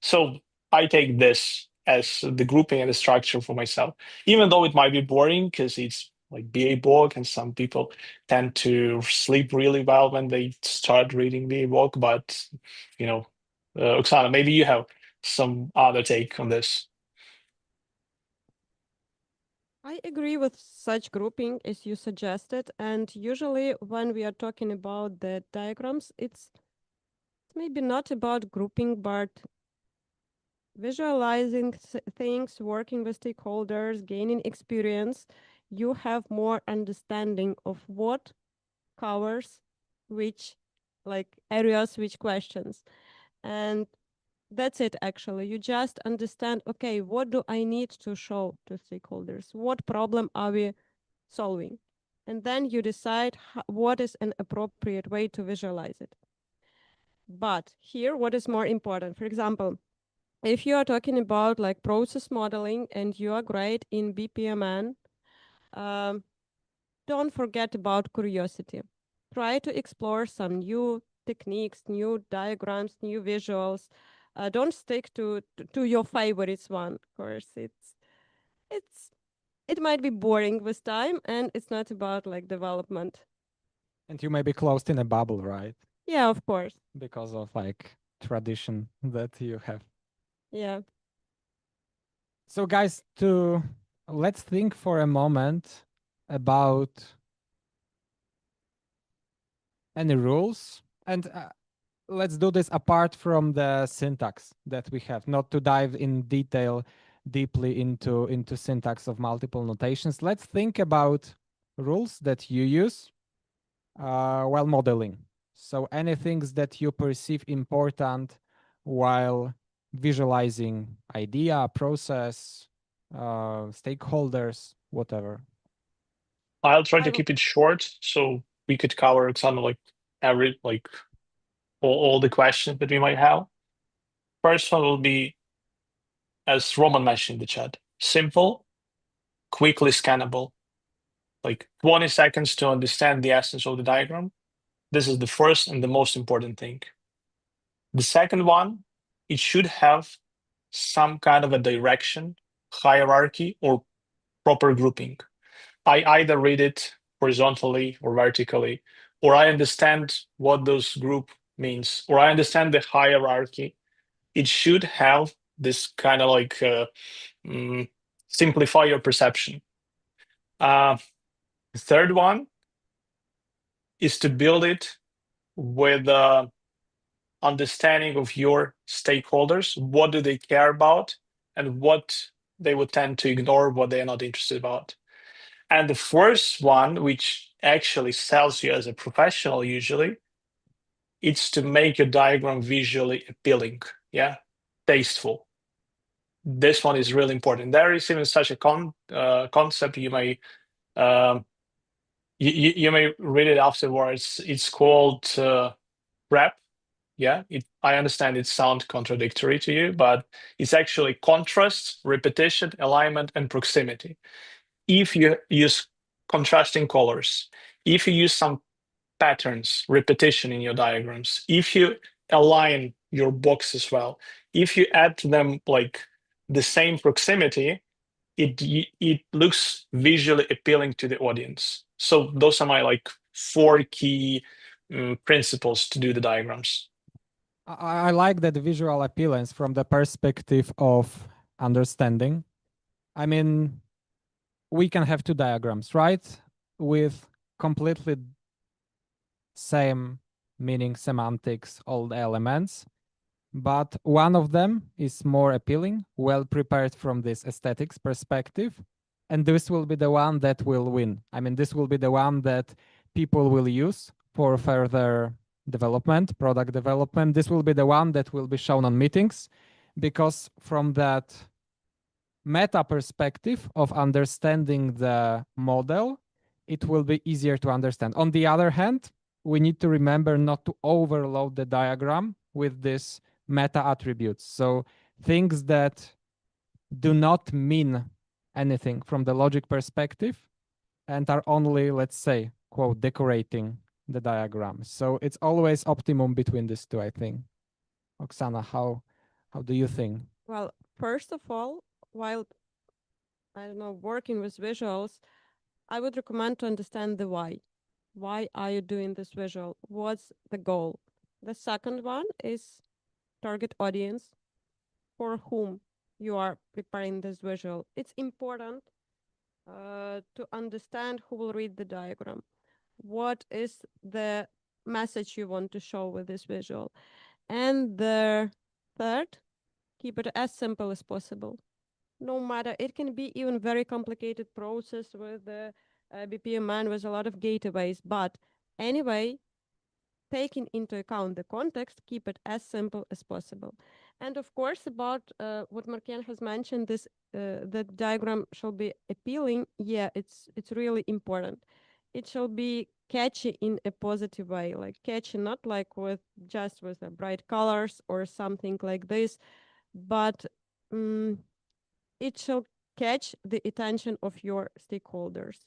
So I take this as the grouping and the structure for myself, even though it might be boring because it's like BA book, and some people tend to sleep really well when they start reading BA book. But Oksana, maybe you have some other take on this.
I agree with such grouping as you suggested. And usually when we are talking about the diagrams, it's maybe not about grouping, but visualizing things, working with stakeholders, gaining experience. You have more understanding of what covers which areas, which questions. And that's it, actually. You just understand, okay, what do I need to show to stakeholders? What problem are we solving? And then you decide what is an appropriate way to visualize it. But here, what is more important? For example, if you are talking about like process modeling and you are great in BPMN, don't forget about curiosity. Try to explore some new techniques, new diagrams, new visuals. Don't stick to your favorites one. Of course, it might be boring with time, and it's not about like development.
and you may be closed in a bubble, right?
Yeah, of course.
Because of like tradition that you have.
Yeah.
So guys, let's think for a moment about any rules, and let's do this apart from the syntax that we have, not to dive in detail deeply into syntax of multiple notations. Let's think about rules that you use while modeling. So any things that you perceive important while visualizing idea, process, stakeholders, whatever.
I'll try to keep it short so we could cover some like all the questions that we might have. First one will be, as Roman mentioned in the chat, simple, quickly scannable, like 20 seconds to understand the essence of the diagram, This is the first and the most important thing. The second one, it should have some kind of a direction, hierarchy, or proper grouping. I either read it horizontally or vertically, or I understand what those group means, or I understand the hierarchy. It should have this kind of like simplify your perception. The third one is to build it with understanding of your stakeholders. What do they care about and what they would tend to ignore, what they are not interested about. And the fourth one, which actually sells you as a professional usually, it's to make your diagram visually appealing, yeah, tasteful. This one is really important. There is even such a concept you may you may read it afterwards. It's called REP. Yeah, I understand it sounds contradictory to you, but it's actually contrast, repetition, alignment, and proximity. If you use contrasting colors, if you use some patterns, repetition in your diagrams, if you align your boxes well, if you add to them like the same proximity, it looks visually appealing to the audience. So those are my like 4 key principles to do the diagrams.
I like that visual appearance from the perspective of understanding. I mean, we can have 2 diagrams, right? With completely same meaning, semantics, all the elements. But one of them is more appealing, well prepared from this aesthetics perspective. And this will be the one that will win. I mean, this will be the one that people will use for further development, product development. This will be the one that will be shown on meetings, because from that meta perspective of understanding the model, it will be easier to understand. On the other hand, we need to remember not to overload the diagram with this meta attributes. So things that do not mean anything from the logic perspective and are only, let's say, quote, decorating the diagram. So it's always optimum between these 2, I think. Oksana, how do you think?
Well, first of all, while, I don't know, working with visuals, I would recommend to understand the why. Why are you doing this visual? What's the goal? The second one is target audience, for whom you are preparing this visual. It's important to understand who will read the diagram. What is the message you want to show with this visual? And the third, keep it as simple as possible. No matter, it can be even very complicated process with the BPMN with a lot of gateways, but anyway, taking into account the context, keep it as simple as possible. And of course, about what Markiyan has mentioned, this the diagram shall be appealing. Yeah, it's really important. It shall be catchy in a positive way, like catchy, not like with just with the bright colors or something like this, but it shall catch the attention of your stakeholders.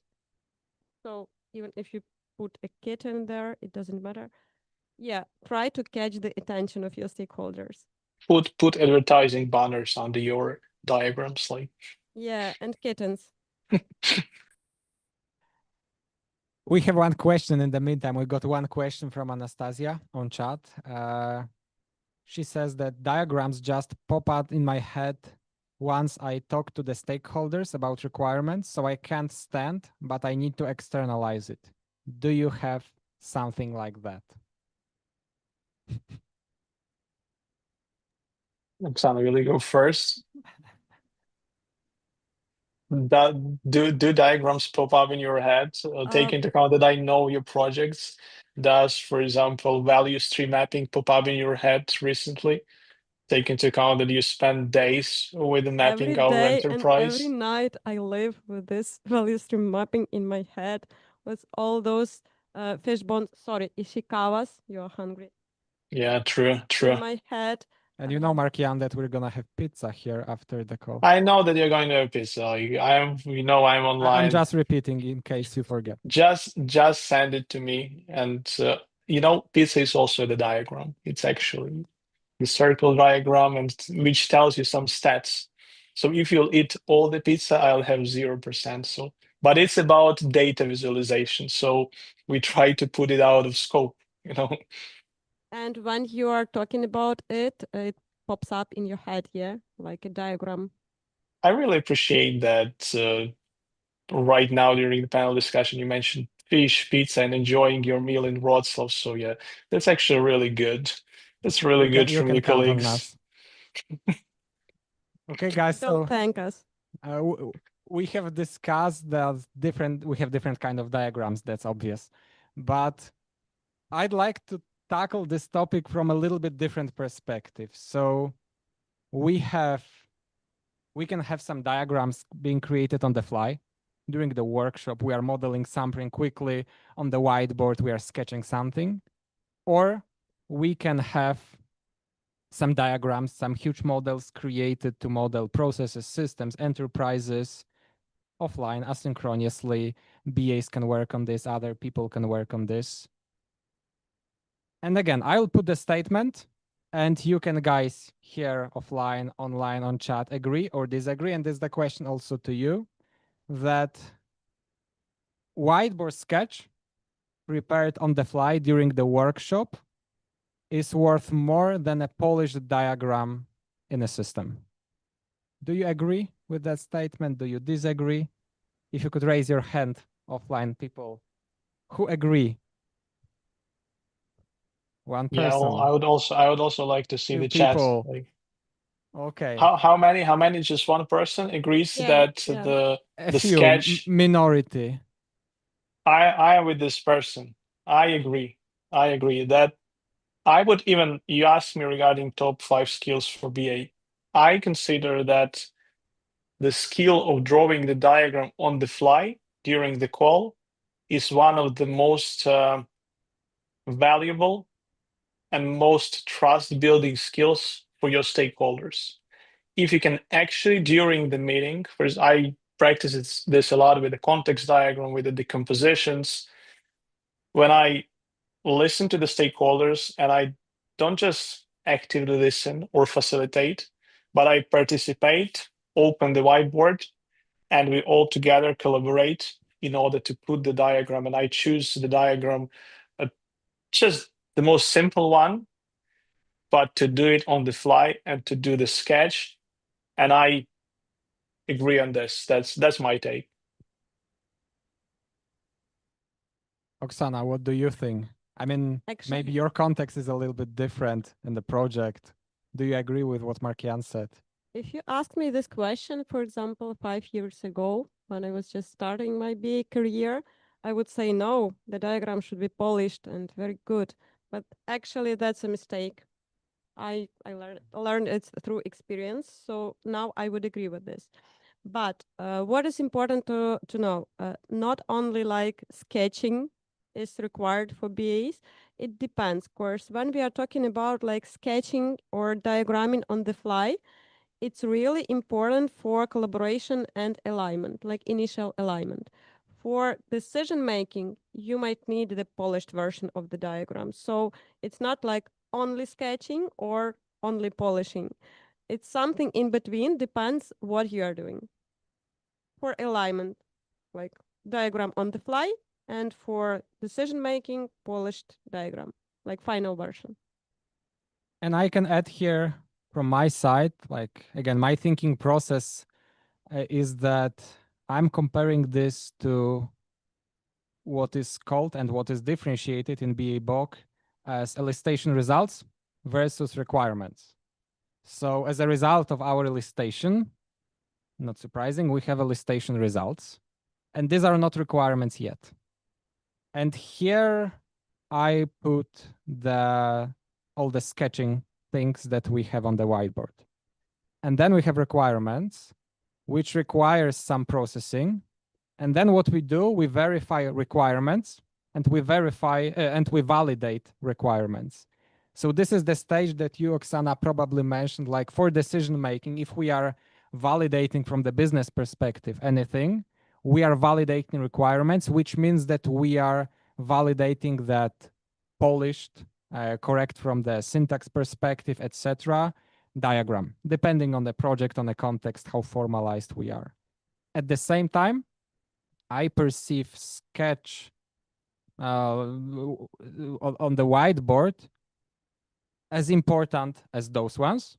So even if you put a kitten there, it doesn't matter. Yeah, try to catch the attention of your stakeholders.
Put advertising banners under your diagrams, like.
Yeah, and kittens.
We have one question in the meantime. We got one question from Anastasia on chat. She says that diagrams just pop out in my head once I talk to the stakeholders about requirements, so I can't stand, but I need to externalize it. Do you have something like that?
Oksana, will you go first? Do diagrams pop up in your head? Take into account that I know your projects. Does, for example, value stream mapping pop up in your head recently? Take into account that you spend days with the mapping
Every
of
day
enterprise.
and every night I live with this value stream mapping in my head with all those fish bones, sorry, ishikawas, you're hungry.
Yeah, true.
In my head.
And you know, Markiyan, that we're gonna have pizza here after the call.
I know that you're going to have pizza. I'm online.
I'm just repeating in case you forget.
Just send it to me, and you know, pizza is also the diagram. It's actually the circle diagram, and which tells you some stats. So if you'll eat all the pizza, I'll have 0%. So, but it's about data visualization. So we try to put it out of scope, you know.
And when you are talking about it, it pops up in your head, yeah, like a diagram.
I really appreciate that right now during the panel discussion, you mentioned fish, pizza, and enjoying your meal in Wrocław. So yeah, that's actually really good. That's really good from your
count on
colleagues.
us. Okay, guys.
Don't
So
thank us.
we have discussed that we have different kind of diagrams. That's obvious, but I'd like to tackle this topic from a little bit different perspective. So we can have some diagrams being created on the fly. During the workshop, we are modeling something quickly on the whiteboard, we are sketching something. Or we can have some diagrams, some huge models created to model processes, systems, enterprises, offline, asynchronously. BAs can work on this, other people can work on this. And again, I'll put the statement, and you can guys here offline, online, on chat agree or disagree. And this is the question also to you, that whiteboard sketch prepared on the fly during the workshop is worth more than a polished diagram in a system. Do you agree with that statement? Do you disagree? If you could raise your hand, offline people who agree. One person.
Yeah, well, I would also like to see
Two
the chat.
people.
Like,
okay.
How many? Just one person agrees that the
few,
sketch.
Minority.
I am with this person. I agree that I would even, you asked me regarding top 5 skills for BA. I consider that the skill of drawing the diagram on the fly during the call is one of the most valuable and most trust building skills for your stakeholders. If you can actually, during the meeting, first I practice this a lot with the context diagram, with the decompositions, when I listen to the stakeholders and I don't just actively listen or facilitate, but I participate, open the whiteboard, and we all together collaborate in order to put the diagram. And I choose the diagram, just the most simple one, but to do it on the fly and to do the sketch. And I agree on this. That's my take.
Oksana, what do you think? I mean,
Actually,
maybe your context is a little bit different in the project. Do you agree with what Markiyan said?
if you asked me this question, for example, 5 years ago, when I was just starting my BA career, I would say no, the diagram should be polished and very good. But actually, that's a mistake. I learned it through experience. So now I would agree with this. But what is important to know, not only like sketching is required for BAs, it depends, of course. When we are talking about like sketching or diagramming on the fly, it's really important for collaboration and alignment, like initial alignment. For decision making, you might need the polished version of the diagram. So it's not like only sketching or only polishing. It's something in between, depends what you are doing. For alignment, like diagram on the fly, and for decision making, polished diagram, like final version.
And I can add here from my side, like, again, my thinking process is that I'm comparing this to what is called and what is differentiated in BA BOK as elicitation results versus requirements. So as a result of our elicitation, not surprising, we have elicitation results, and these are not requirements yet. And here I put all the sketching things that we have on the whiteboard. And then we have requirements, which requires some processing. And then what we do, we verify requirements, and we verify and we validate requirements. So this is the stage that you, Oksana, probably mentioned, like for decision making, if we are validating from the business perspective anything, we are validating requirements, which means that we are validating that polished, correct from the syntax perspective, etc. diagram, depending on the project, on the context, how formalized we are. At the same time, I perceive sketch on the whiteboard as important as those ones,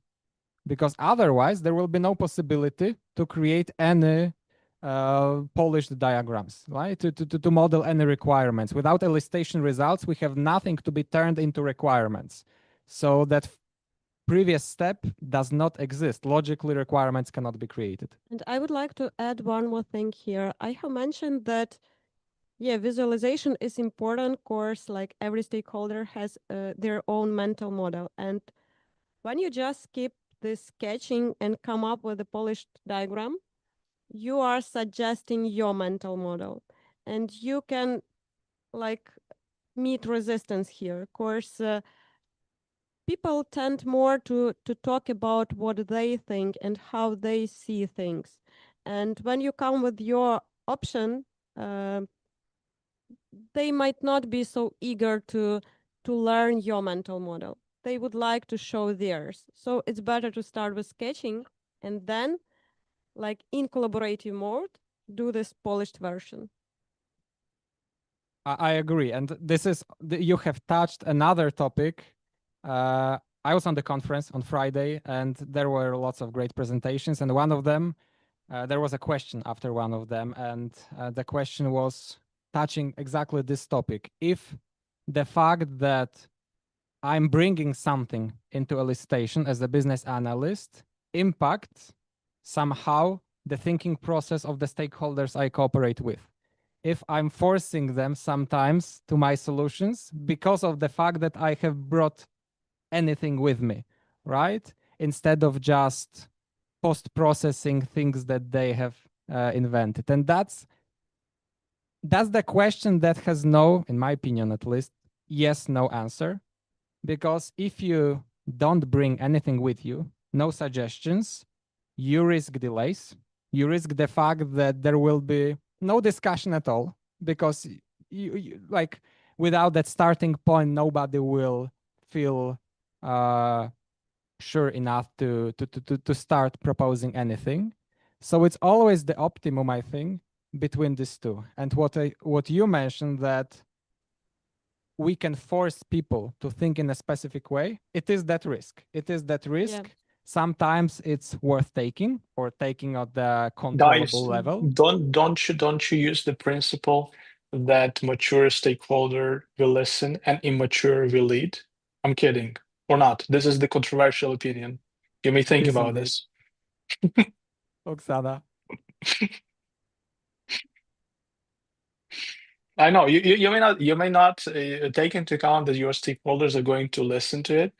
because otherwise there will be no possibility to create any polished diagrams, right? To model any requirements. Without elicitation results, we have nothing to be turned into requirements. So that previous step does not exist. Logically, requirements cannot be created.
And I would like to add one more thing here. I have mentioned that, yeah, visualization is important. Of course, like every stakeholder has their own mental model. And when you just skip this sketching and come up with a polished diagram, you are suggesting your mental model. And you can like meet resistance here. Of course, people tend more to talk about what they think and how they see things. And when you come with your option, they might not be so eager to learn your mental model. They would like to show theirs. So it's better to start with sketching and then, like in collaborative mode, do this polished version.
I agree. And this is, you have touched another topic. I was on the conference on Friday and there were lots of great presentations. And one of them, there was a question after one of them. And the question was touching exactly this topic. If the fact that I'm bringing something into elicitation as a business analyst impacts somehow the thinking process of the stakeholders I cooperate with. If I'm forcing them sometimes to my solutions because of the fact that I have brought anything with me, right? Instead of just post-processing things that they have invented. And that's the question that has no, in my opinion at least, yes, no answer. Because if you don't bring anything with you, no suggestions, you risk delays. You risk the fact that there will be no discussion at all, because you like without that starting point, nobody will feel sure enough to start proposing anything. So it's always the optimum, I think, between these two. And what you mentioned, that we can force people to think in a specific way, it is that risk. It is that risk. Yeah. Sometimes it's worth taking, or taking at the controllable level.
Don't you use the principle that mature stakeholder will listen and immature will lead? I'm kidding. Or not. This is the controversial opinion. You may think about this.
Oksana.
I know you may not take into account that your stakeholders are going to listen to it,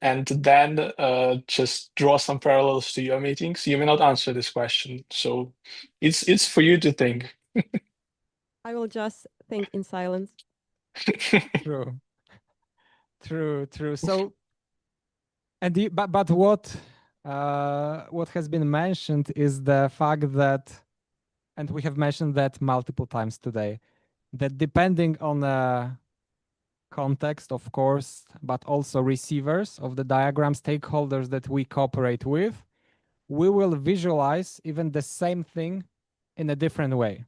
and then just draw some parallels to your meetings. You may not answer this question, so it's for you to think.
I will just think in silence.
True. So, and but what has been mentioned is the fact that, and we have mentioned that multiple times today, that depending on the context, of course, but also receivers of the diagram, stakeholders that we cooperate with, we will visualize even the same thing in a different way.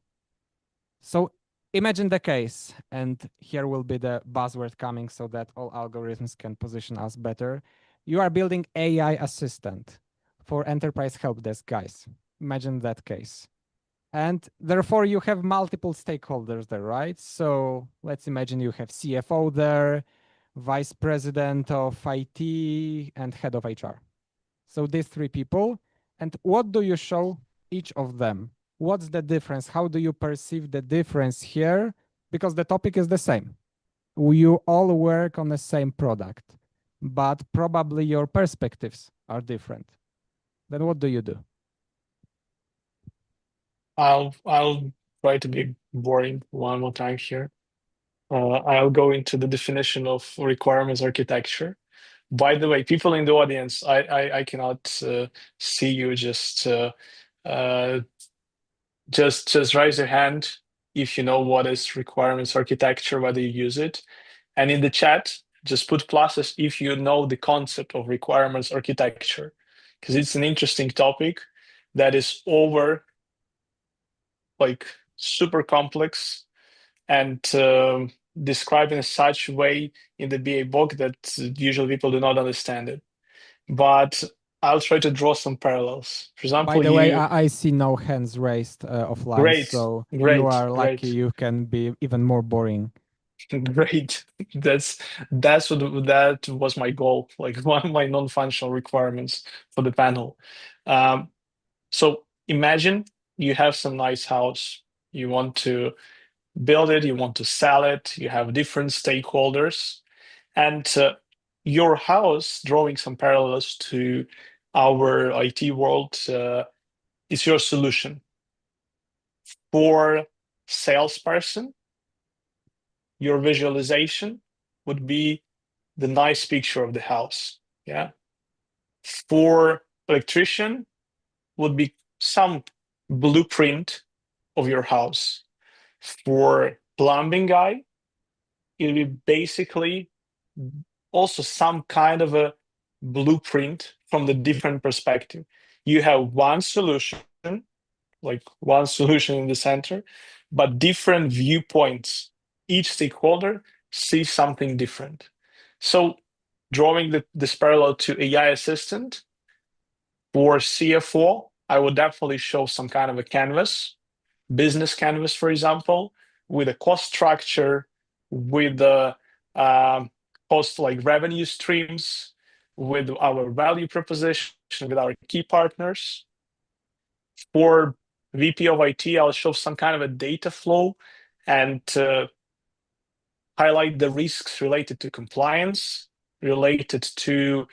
So imagine the case, and here will be the buzzword coming so that all algorithms can position us better. You are building AI assistant for enterprise help desk guys. Imagine that case. And therefore, you have multiple stakeholders there, right? So let's imagine you have CFO there, vice president of IT, and head of HR. So these three people. And what do you show each of them? What's the difference? How do you perceive the difference here? Because the topic is the same. You all work on the same product, but probably your perspectives are different. Then what do you do?
I'll try to be boring one more time here. I'll go into the definition of requirements architecture. By the way, people in the audience, I cannot see you. Just raise your hand if you know what is requirements architecture, whether you use it. And in the chat, just put pluses if you know the concept of requirements architecture, because it's an interesting topic that is super complex and described in such a way in the BA book that usually people do not understand it. But I'll try to draw some parallels. For example,
by the way, I see no hands raised offline,
Great,
so
great,
you are lucky.
great.
You can be even more boring.
Great. That was my goal, like one of my non-functional requirements for the panel. So imagine you have some nice house. You want to build it, you want to sell it, you have different stakeholders, and your house, drawing some parallels to our IT world, is your solution. For salesperson, your visualization would be the nice picture of the house. Yeah. For electrician, would be some blueprint of your house. For plumbing guy, it would be basically also some kind of a blueprint from the different perspective. You have one solution, like one solution in the center, but different viewpoints. Each stakeholder sees something different. So drawing this parallel to AI assistant, for CFO, I would definitely show some kind of a canvas, business canvas, for example, with a cost structure, with the cost like revenue streams, with our value proposition, with our key partners. For VP of IT, I'll show some kind of a data flow and highlight the risks related to compliance, related to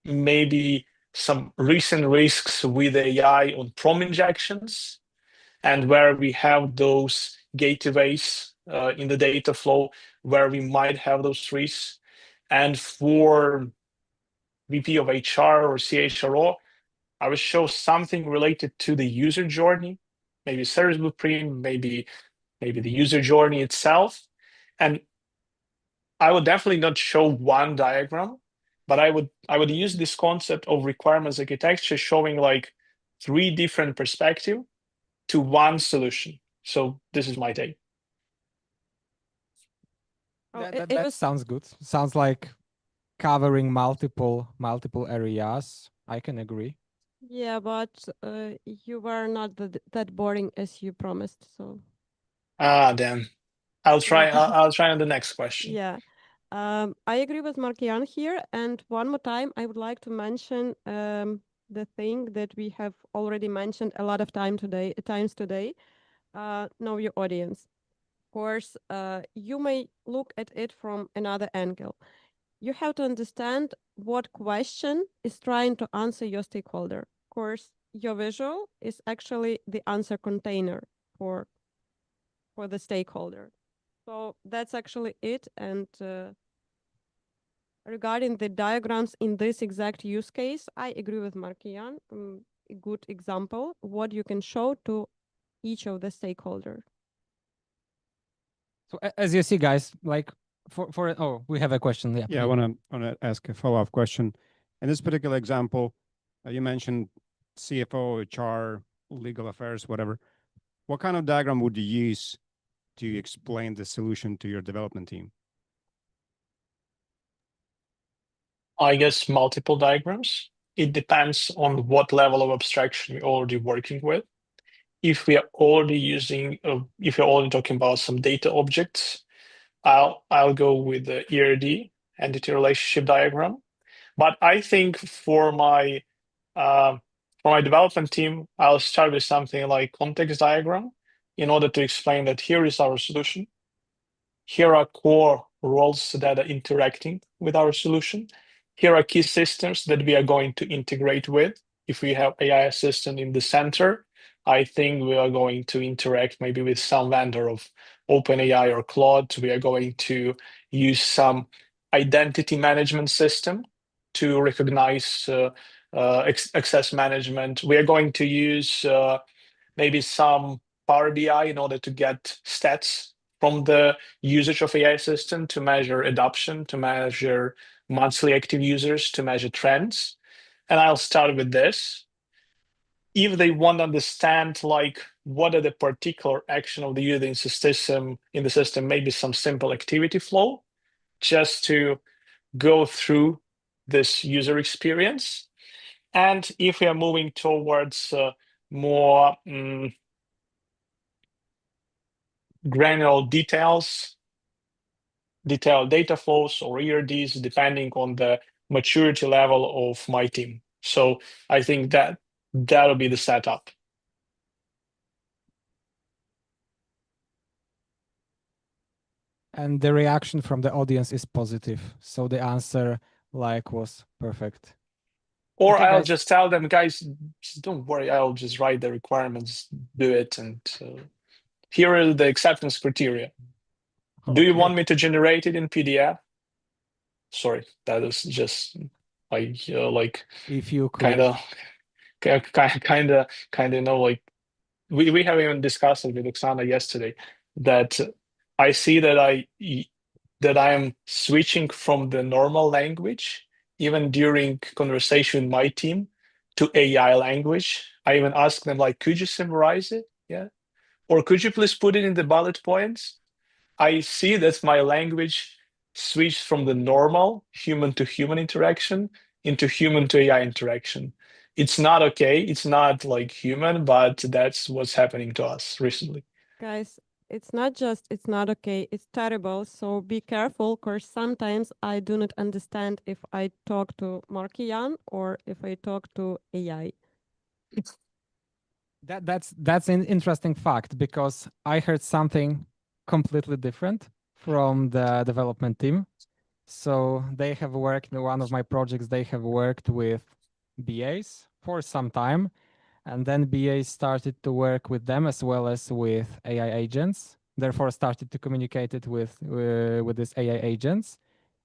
maybe some recent risks with AI on prompt injections, and where we have those gateways in the data flow where we might have those risks. And for VP of HR or CHRO, I will show something related to the user journey, maybe service blueprint, maybe the user journey itself. And I would definitely not show one diagram, but I would use this concept of requirements architecture, showing like 3 different perspectives to one solution. So this is my take.
That sounds good. Sounds like covering multiple areas. I can agree.
Yeah, but you were not that boring as you promised. So.
Damn. I'll try. I'll try on the next question.
Yeah. I agree with Markiyan here. And one more time, I would like to mention the thing that we have already mentioned a lot of times today. Know your audience. Of course, you may look at it from another angle. You have to understand what question is trying to answer your stakeholder. Of course, your visual is actually the answer container for the stakeholder. So that's actually it. And regarding the diagrams in this exact use case, I agree with Markiyan. A good example, what you can show to each of the stakeholders.
So as you see, guys, like we have a question. Yeah,
yeah. I want to ask a follow-up question. In this particular example, you mentioned CFO, HR, legal affairs, whatever. What kind of diagram would you use to explain the solution to your development team?
I guess multiple diagrams. It depends on what level of abstraction you're already working with. If we are already using, if you're already talking about some data objects, I'll go with the ERD, entity relationship diagram. But I think for my development team, I'll start with something like context diagram in order to explain that here is our solution. Here are core roles that are interacting with our solution. Here are key systems that we are going to integrate with. If we have AI assistant in the center, I think we are going to interact maybe with some vendor of OpenAI or Claude. We are going to use some identity management system to recognize access management. We are going to use maybe some Power BI in order to get stats from the usage of AI system to measure adoption, to measure monthly active users, to measure trends. And I'll start with this. If they want to understand like what are the particular action of the user in the system, maybe some simple activity flow, just to go through this user experience. And if we are moving towards more granular detailed data flows or ERDs, depending on the maturity level of my team. So I think that'll be the setup.
And the reaction from the audience is positive. So the answer was perfect.
Or
Okay,
I'll
guys.
just tell them, guys, don't worry, I'll just write the requirements, do it. And here are the acceptance criteria.
Okay.
Do you want me to generate it in PDF? Sorry, that is just like
if you could.
kind of we have even discussed it with Oksana yesterday, that I see that I am switching from the normal language even during conversation with my team to AI language. I even ask them like, could you summarize it? Yeah. Or could you please put it in the bullet points? I see that my language switched from the normal human to human interaction into human to AI interaction. It's not okay. It's not like human, but that's what's happening to us recently.
Guys, it's not just it's not okay, it's terrible. So be careful, because sometimes I do not understand if I talk to Markiyan or if I talk to AI.
That's an interesting fact, because I heard something completely different from the development team. So they have worked in one of my projects, they have worked with BAs for some time, and then BAs started to work with them as well as with AI agents, therefore started to communicate it with these AI agents,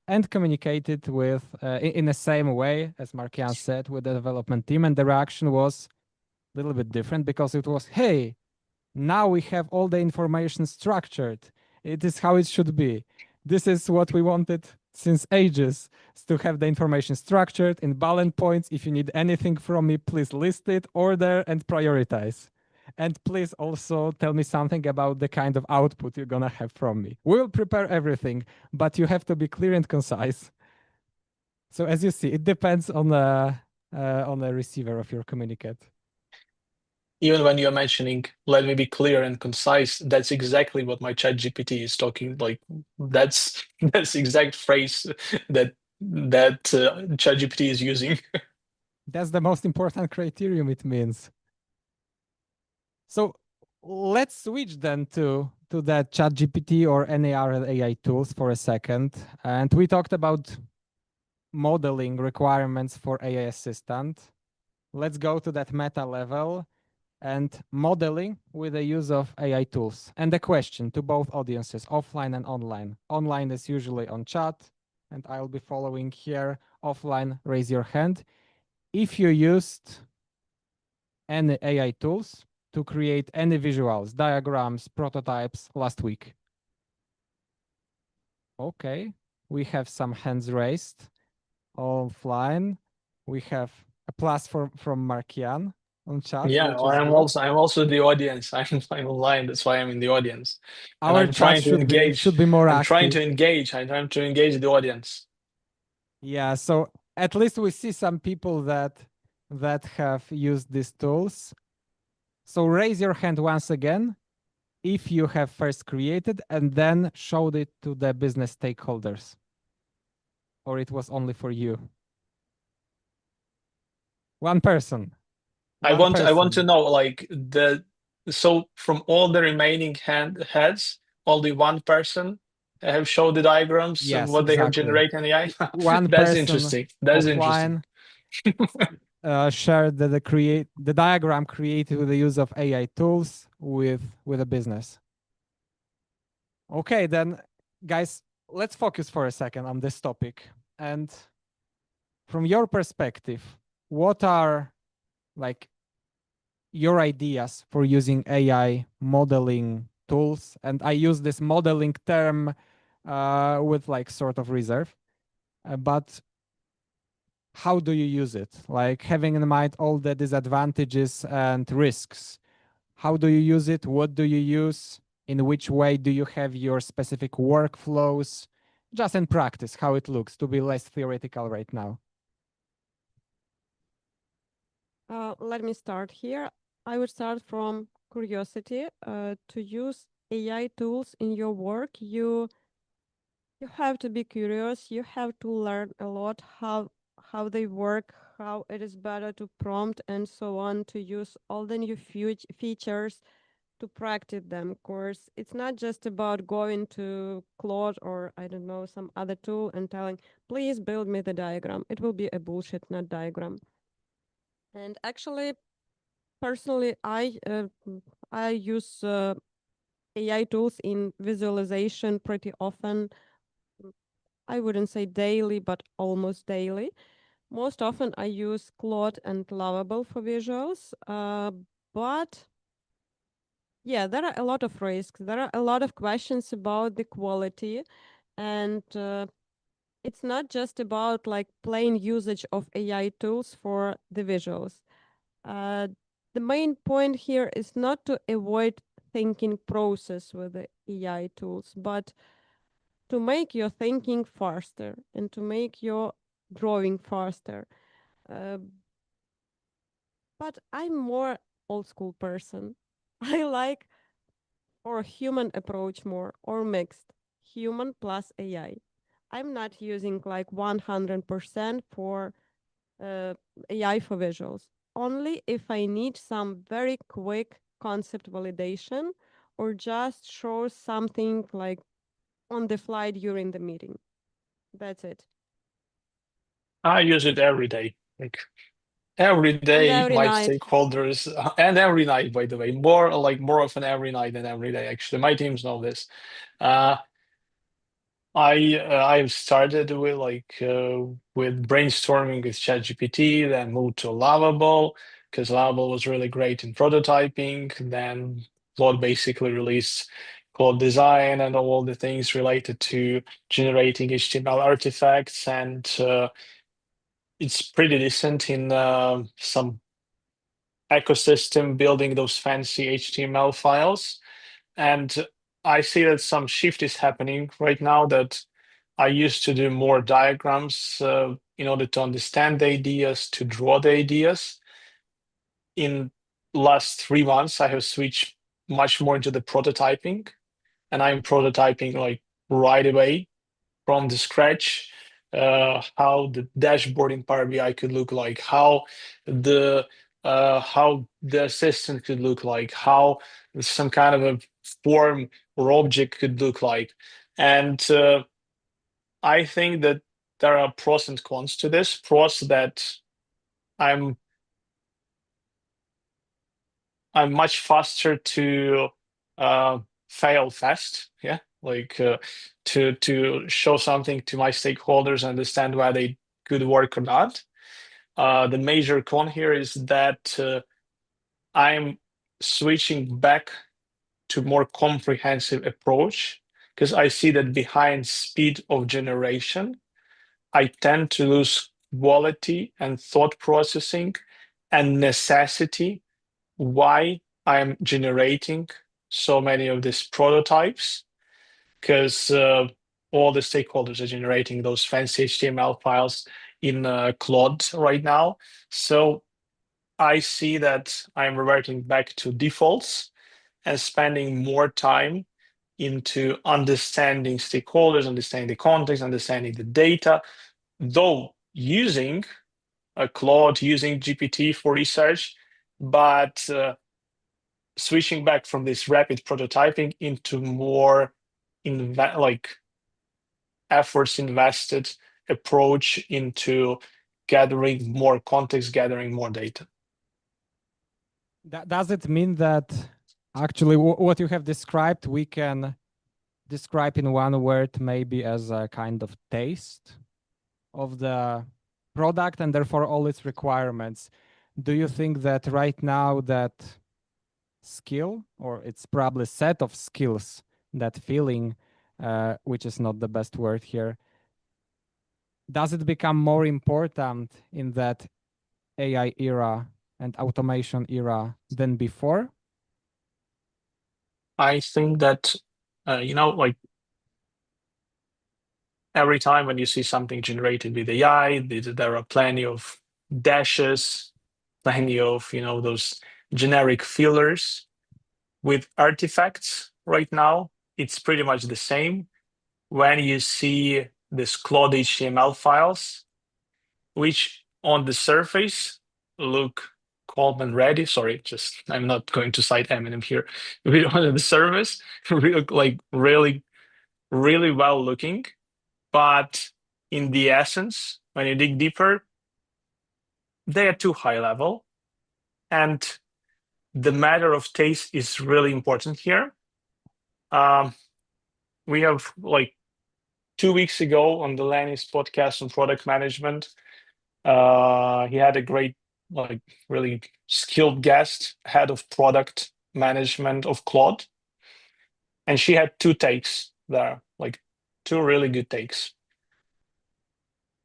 and communicated with in the same way as Markiyan said with the development team. And the reaction was a little bit different, because it was, hey, now we have all the information structured. It is how it should be. This is what we wanted since ages, to have the information structured in bullet points. If you need anything from me, please list it, order, and prioritize. And please also tell me something about the kind of output you're gonna have from me. We'll prepare everything, but you have to be clear and concise. So as you see, it depends on the receiver of your communicate.
Even when you're mentioning, let me be clear and concise, that's exactly what my ChatGPT is talking. Like that's the exact phrase that ChatGPT is using.
That's the most important criterion, it means. So let's switch then to that ChatGPT or any other AI tools for a second. And we talked about modeling requirements for AI assistant. Let's go to that meta level and modeling with the use of AI tools. And the question to both audiences, offline and online. Online is usually on chat, and I'll be following here. Offline, raise your hand if you used any AI tools to create any visuals, diagrams, prototypes last week. Okay, we have some hands raised. Offline, we have a plus from Markiyan on chat.
Yeah, I'm also the audience. I'm online. That's why I'm in the audience.
Our
I'm trying to
chat
engage.
should be more
I'm
active.
trying to engage. I'm trying to engage the audience.
Yeah, so at least we see some people that have used these tools. So raise your hand once again if you have first created and then showed it to the business stakeholders, or it was only for you. One person.
I want to know, like, so from all the remaining heads, only one person have showed the diagrams
Yes,
and what
exactly.
they have generated in AI.
One
That's
person
interesting. That's
offline
interesting.
shared the diagram created with the use of AI tools with a business. Okay, then guys, let's focus for a second on this topic. And from your perspective, what are like your ideas for using AI modeling tools, and I use this modeling term with like sort of reserve. But how do you use it? Like having in mind all the disadvantages and risks. How do you use it? What do you use? In which way do you have your specific workflows? Just in practice, how it looks, to be less theoretical right now.
Let me start here. I would start from curiosity. To use AI tools in your work, you have to be curious. You have to learn a lot how they work, how it is better to prompt and so on, to use all the new features, to practice them. Of course, it's not just about going to Claude or I don't know, some other tool and telling, please build me the diagram. It will be a bullshit, not diagram. And actually, personally, I use AI tools in visualization pretty often. I wouldn't say daily, but almost daily. Most often I use Claude and Lovable for visuals, but yeah, there are a lot of risks. There are a lot of questions about the quality, and it's not just about like plain usage of AI tools for the visuals. The main point here is not to avoid thinking process with the AI tools, but to make your thinking faster and to make your drawing faster. But I'm more old school person. I like or human approach more or mixed human plus AI. I'm not using like 100% for AI for visuals. Only if I need some very quick concept validation or just show something like on the fly during the meeting. That's it.
I use it every day. Like every day,
every
my
night.
stakeholders, and every night, by the way, more often every night than every day. Actually, my teams know this. I've started with brainstorming with ChatGPT, then moved to Lovable because Lovable was really great in prototyping. Then Claude basically released Claude Design and all the things related to generating HTML artifacts, and it's pretty decent in some ecosystem building those fancy HTML files. And I see that some shift is happening right now, that I used to do more diagrams in order to understand the ideas, to draw the ideas. In last 3 months, I have switched much more into the prototyping, and I'm prototyping like right away from the scratch, how the dashboard in Power BI could look like, how the assistant could look like, how some kind of a form or object could look like. And I think that there are pros and cons to this. Pros that I'm much faster to fail fast. Yeah, like to show something to my stakeholders, understand why they could work or not. The major con here is that I'm switching back to more comprehensive approach, because I see that behind speed of generation, I tend to lose quality and thought processing and necessity why I'm generating so many of these prototypes, because all the stakeholders are generating those fancy HTML files in Claude right now. So I see that I'm reverting back to defaults and spending more time into understanding stakeholders, understanding the context, understanding the data, though using a Claude, using GPT for research, but switching back from this rapid prototyping into more efforts invested approach into gathering more context, gathering more data.
Does it mean that actually what you have described, we can describe in one word maybe as a kind of taste of the product and therefore all its requirements? Do you think that right now that skill, or it's probably set of skills, that feeling, which is not the best word here, does it become more important in that AI era and automation era than before?
I think that, like every time when you see something generated with AI, there are plenty of dashes, plenty of, those generic fillers. With artifacts right now, it's pretty much the same. When you see these Claude HTML files, which on the surface look calm and ready. Sorry, I'm not going to cite Eminem here. On the surface, we look like really, really well looking. But in the essence, when you dig deeper, they are too high level. And the matter of taste is really important here. We have 2 weeks ago on the Lenny's podcast on product management, he had a great, really skilled guest, head of product management of Claude. And she had 2 takes there, 2 really good takes.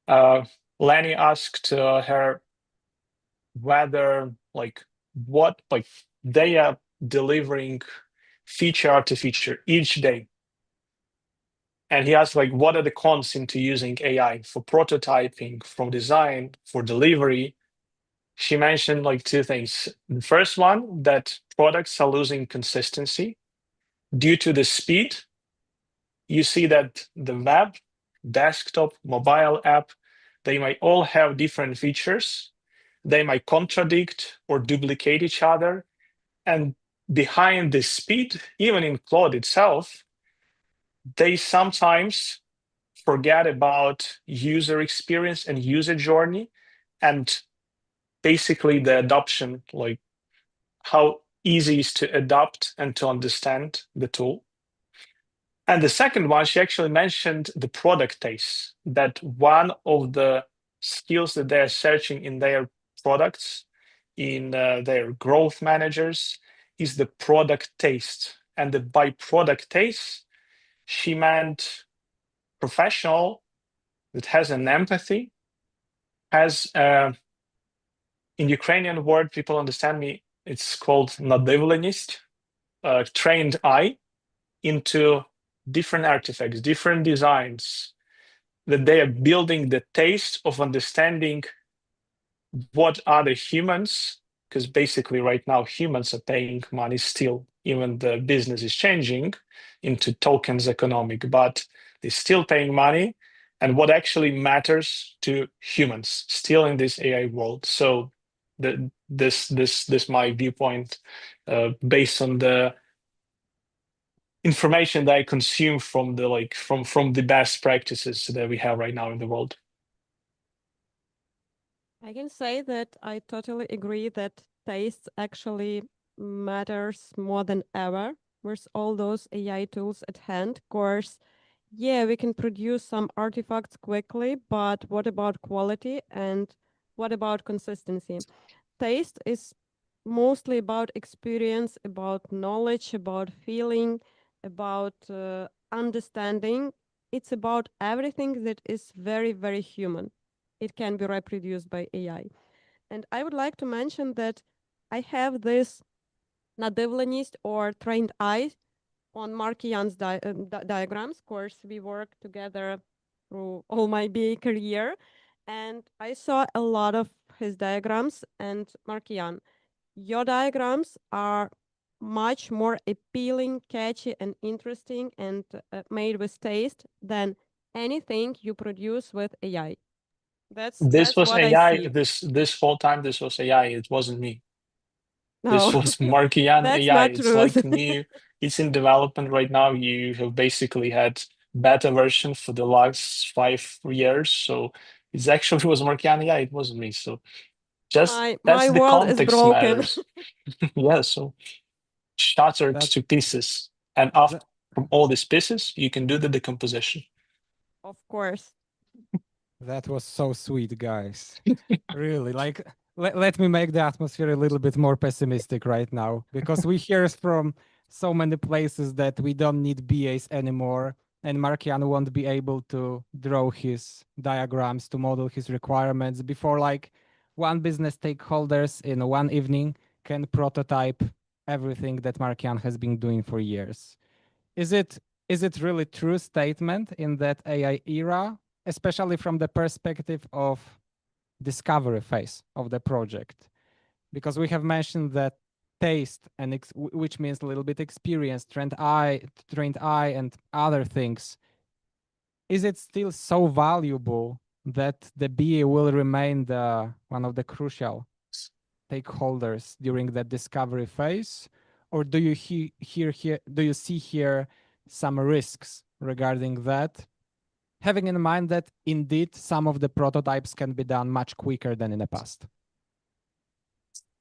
Lenny asked her whether what they are delivering feature after feature each day. And he asked what are the cons into using AI for prototyping, for design, for delivery. She mentioned 2 things. The first one, that products are losing consistency due to the speed. You see that the web, desktop, mobile app, they might all have different features. They might contradict or duplicate each other. And behind the speed, even in Claude itself, they sometimes forget about user experience and user journey, and basically the adoption, how easy it is to adopt and to understand the tool. And the second one, she actually mentioned the product taste, that one of the skills that they're searching in their products, in their growth managers, is the product taste. And by product taste, she meant professional that has an empathy, has, in Ukrainian word, people understand me, it's called nadivlenist, trained eye into different artifacts, different designs, that they are building the taste of understanding what are the humans, because basically right now humans are paying money still, even the business is changing into tokens economic, but they're still paying money, and what actually matters to humans still in this AI world. So this my viewpoint based on the information that I consume from the from the best practices that we have right now in the world.
I can say that I totally agree that taste actually matters more than ever with all those AI tools at hand. Of course, yeah, we can produce some artifacts quickly, but what about quality and what about consistency? Taste is mostly about experience, about knowledge, about feeling, about understanding. It's about everything that is very, very human. It can be reproduced by AI. And I would like to mention that I have this nadivlenist or trained eye on Markiyan's diagrams. Of course, we work together through all my BA career, and I saw a lot of his diagrams. And Markiyan, your diagrams are much more appealing, catchy, and interesting, and made with taste than anything you produce with AI. That's
was
what
AI.
I see.
This whole time, this was AI. It wasn't me.
No,
This was Markiyan
that's
AI.
not
It's
true.
new. It's in development right now. You have basically had beta version for the last 5 years. So it actually was Markiyan AI. It wasn't me. So just that's
my
the
world is
context
broken.
matters. Yeah. So shattered
That-
to pieces, and after
that-
from all these pieces, you can do the decomposition.
Of course.
That was so sweet, guys. Really, let me make the atmosphere a little bit more pessimistic right now, because we hear from so many places that we don't need BAs anymore, and Markiyan won't be able to draw his diagrams to model his requirements before like one business stakeholders in one evening can prototype everything that Markiyan has been doing for years. Is it really true statement in that AI era, especially from the perspective of discovery phase of the project? Because we have mentioned that taste and which means a little bit experience, trained eye, and other things. Is it still so valuable that the BA will remain one of the crucial stakeholders during that discovery phase, or do you see here some risks regarding that, having in mind that indeed some of the prototypes can be done much quicker than in the past?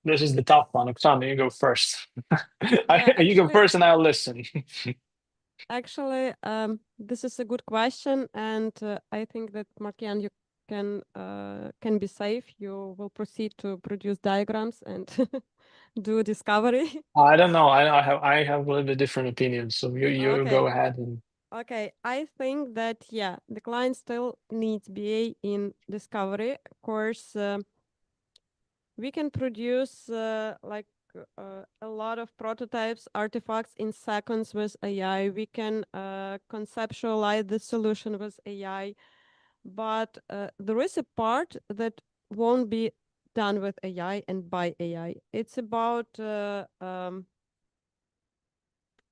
This is the tough one. Oksana, you go first.
Yeah,
You go
actually-
first and I'll listen.
Actually, this is a good question, and I think that Markiyan, you can be safe. You will proceed to produce diagrams and do discovery.
I don't know. I have a little bit different opinion. So you
Okay.
go ahead and
Okay, I think that yeah, the client still needs BA in discovery. Of course, we can produce a lot of prototypes, artifacts in seconds with AI. We can conceptualize the solution with AI, but there is a part that won't be done with AI and by AI. It's about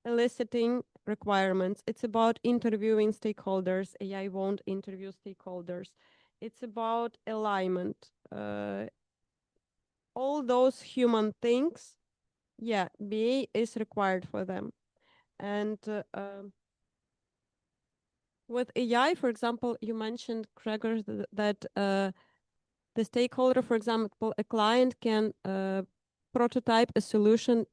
eliciting requirements. It's about interviewing stakeholders. AI won't interview stakeholders. It's about alignment. All those human things, yeah, BA is required for them. And with AI, for example, you mentioned, Grzegorz, that the stakeholder, for example, a client can prototype a solution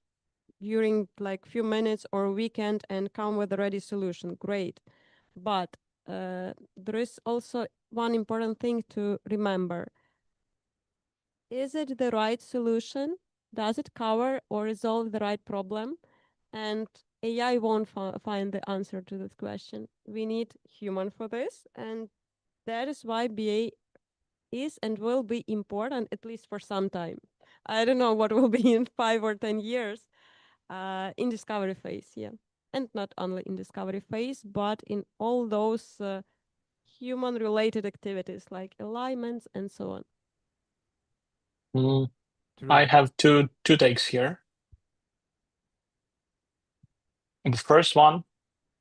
during like few minutes or a weekend and come with a ready solution. Great. But there is also one important thing to remember. Is it the right solution? Does it cover or resolve the right problem? And AI won't find the answer to this question. We need human for this. And that is why BA is and will be important, at least for some time. I don't know what will be in 5 or 10 years in discovery phase, yeah. And not only in discovery phase, but in all those human-related activities like alignments and so on.
I have two takes here. And the first one,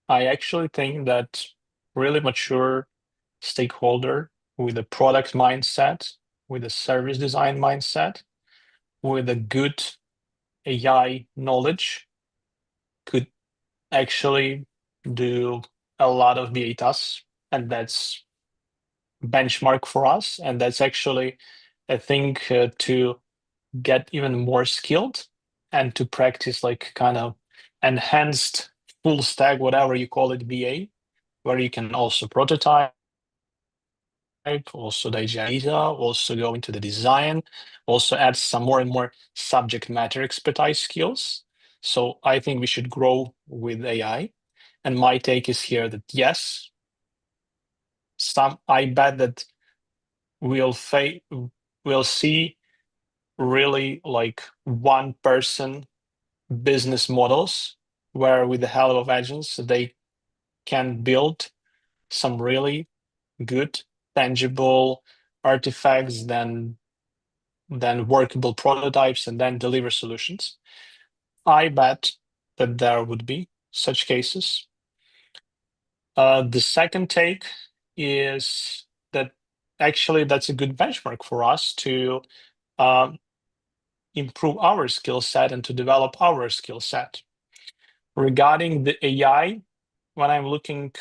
I actually think that really mature stakeholder with a product mindset, with a service design mindset, with a good AI knowledge could actually do a lot of BA tasks, and that's benchmark for us. And that's actually, I think, to get even more skilled and to practice like kind of enhanced full stack, whatever you call it, BA, where you can also prototype, also digest data, also go into the design, also add some more and more subject matter expertise skills. So I think we should grow with AI. And my take is here that yes, I bet that we'll see really like one person business models where with the help of agents they can build some really good tangible artifacts, then workable prototypes, and then deliver solutions. I bet that there would be such cases. The second take is that actually that's a good benchmark for us to improve our skill set and to develop our skill set. Regarding the AI, when I'm looking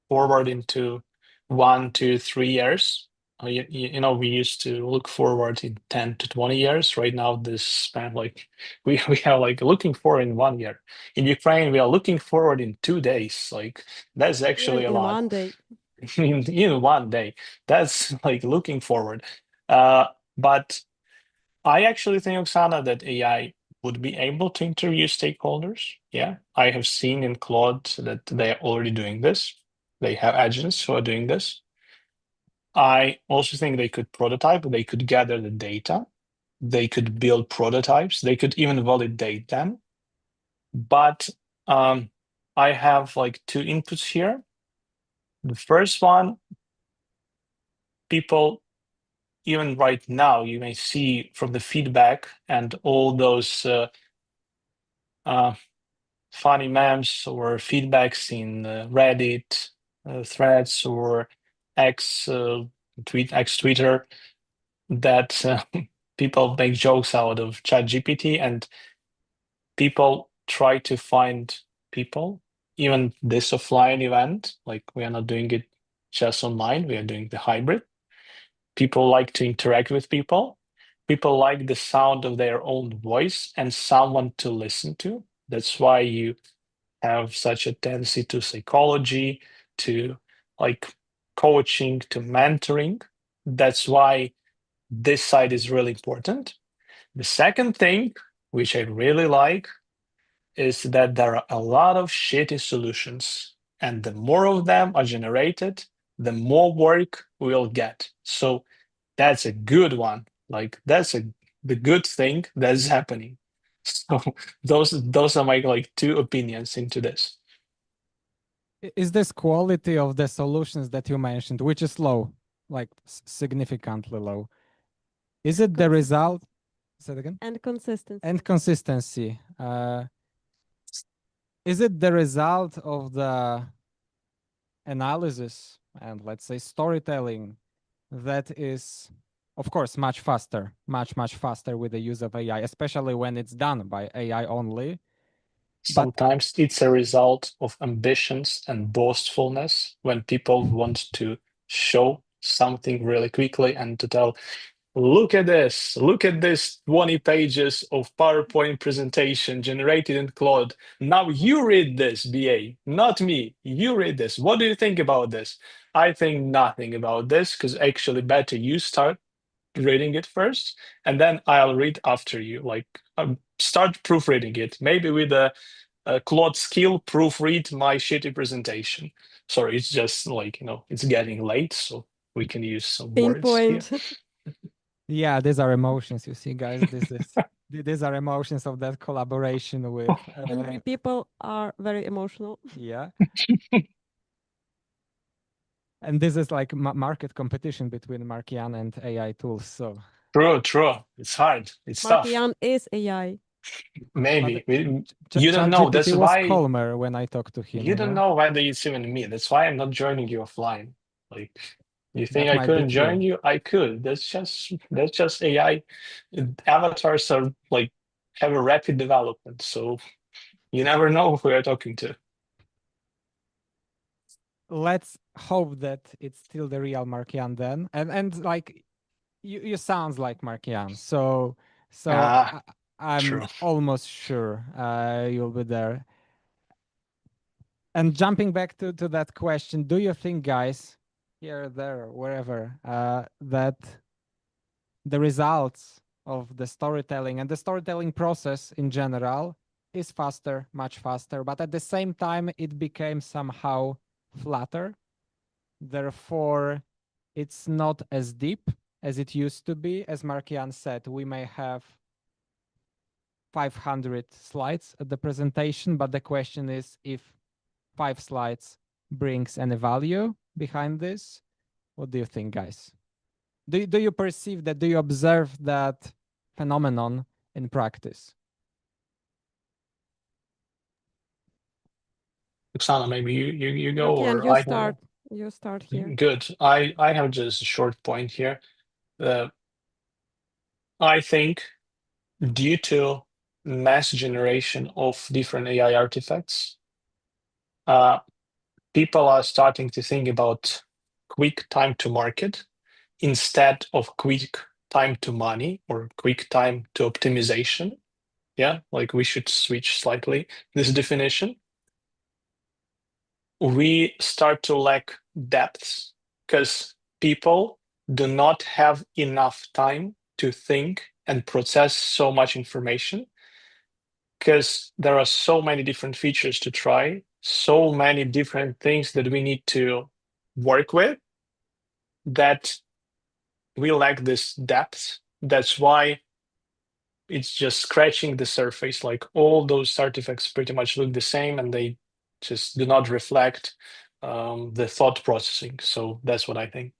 forward into 1 to 3 years, you know, we used to look forward in 10 to 20 years. Right now, this span, like we are like looking forward in 1 year. In Ukraine, we are looking forward in 2 days. Like that's actually
Even
a
in
lot.
one day.
in 1 day. That's like looking forward. But I actually think, Oksana, that AI would be able to interview stakeholders. Yeah, I have seen in Claude that they are already doing this. They have agents who are doing this. I also think they could prototype, they could gather the data, they could build prototypes, they could even validate them. But I have like two inputs here. The first one, people, even right now, you may see from the feedback and all those funny memes or feedbacks in Reddit threads or X Twitter that people make jokes out of ChatGPT, and people try to find people. Even this offline event, like we are not doing it just online, we are doing the hybrid. People like to interact with people. People like the sound of their own voice and someone to listen to. That's why you have such a tendency to psychology, to like coaching, to mentoring. That's why this side is really important. The second thing, which I really like, is that there are a lot of shitty solutions, and the more of them are generated, the more work we'll get. So that's a good one. Like that's the good thing that's happening. So those are my like two opinions into this.
Is this quality of the solutions that you mentioned, which is low, like significantly low, is it the result? Say it again.
And consistency.
And consistency. Is it the result of the analysis and let's say storytelling that is, of course, much faster with the use of AI, especially when it's done by AI only?
Sometimes it's a result of ambitions and boastfulness when people want to show something really quickly and to tell, look at this 20 pages of PowerPoint presentation generated in Claude. Now you read this, BA, not me. You read this. What do you think about this? I think nothing about this, because actually better you start reading it first, and then I'll read after you. Like start proofreading it, maybe with a Claude skill, proofread my shitty presentation. Sorry, it's just like, it's getting late, so we can use some words here.
Yeah, these are emotions, you see, guys. These are emotions of that collaboration with
Angry people are very emotional.
Yeah. And this is like market competition between Markiyan and AI tools. So
True. It's hard. It's tough.
Markiyan is AI.
Maybe you don't know. That's
was
why
calmer when I talked to him.
you don't know whether it's even me. That's why I'm not joining you offline. Like, you think
That
I
might
couldn't
be
join
true.
you? I could. That's just AI. Avatars are like have a rapid development, so you never know who you're talking to.
Let's hope that it's still the real Markiyan then. And like you sounds like Markiyan. So I'm
true.
almost sure you'll be there. And jumping back to that question, do you think, guys, here, there, wherever, that the results of the storytelling and the storytelling process in general is faster, much faster, but at the same time, it became somehow flatter. Therefore, it's not as deep as it used to be. As Markiyan said, we may have 500 slides at the presentation, but the question is if 5 slides brings any value behind this. What do you think, guys? Do you perceive that? Do you observe that phenomenon in practice?
Oksana, maybe you go,
Markiyan,
or I go.
You start here.
Good. I have just a short point here. I think due to mass generation of different AI artifacts, people are starting to think about quick time to market instead of quick time to money or quick time to optimization. Yeah, like we should switch slightly this definition. We start to lack depth because people do not have enough time to think and process so much information, because there are so many different features to try, so many different things that we need to work with, that we lack this depth. That's why it's just scratching the surface. Like all those artifacts pretty much look the same, and they just do not reflect the thought processing. So that's what I think.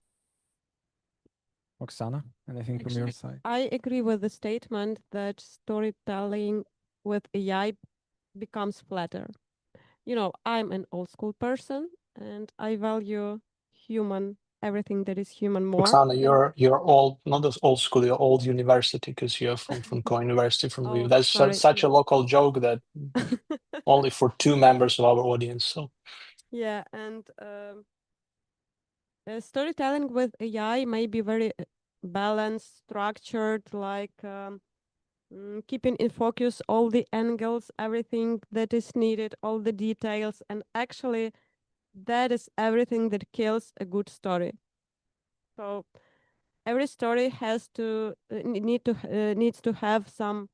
Oksana, anything from your side?
I agree with the statement that storytelling with AI becomes flatter. You know, I'm an old school person and I value everything that is human more.
Oksana, you're old, not as old school, you're old university, because you're from Co-University from Lviv. That's such a local joke that only for 2 members of our audience. So
yeah, and storytelling with AI may be very balanced, structured, like keeping in focus all the angles, everything that is needed, all the details, and actually that is everything that kills a good story. So every story has to needs to have some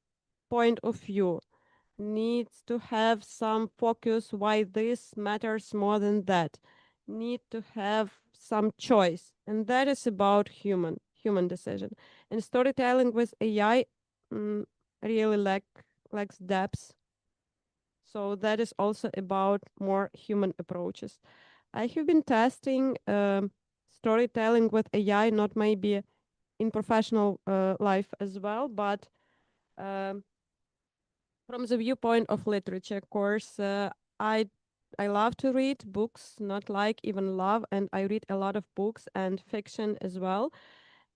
point of view, needs to have some focus why this matters more than that, need to have some choice, and that is about human decision. And storytelling with AI really lacks depth. So that is also about more human approaches. I have been testing storytelling with AI, not maybe in professional life as well, but from the viewpoint of literature course, I love to read books, not like even love, and I read a lot of books and fiction as well.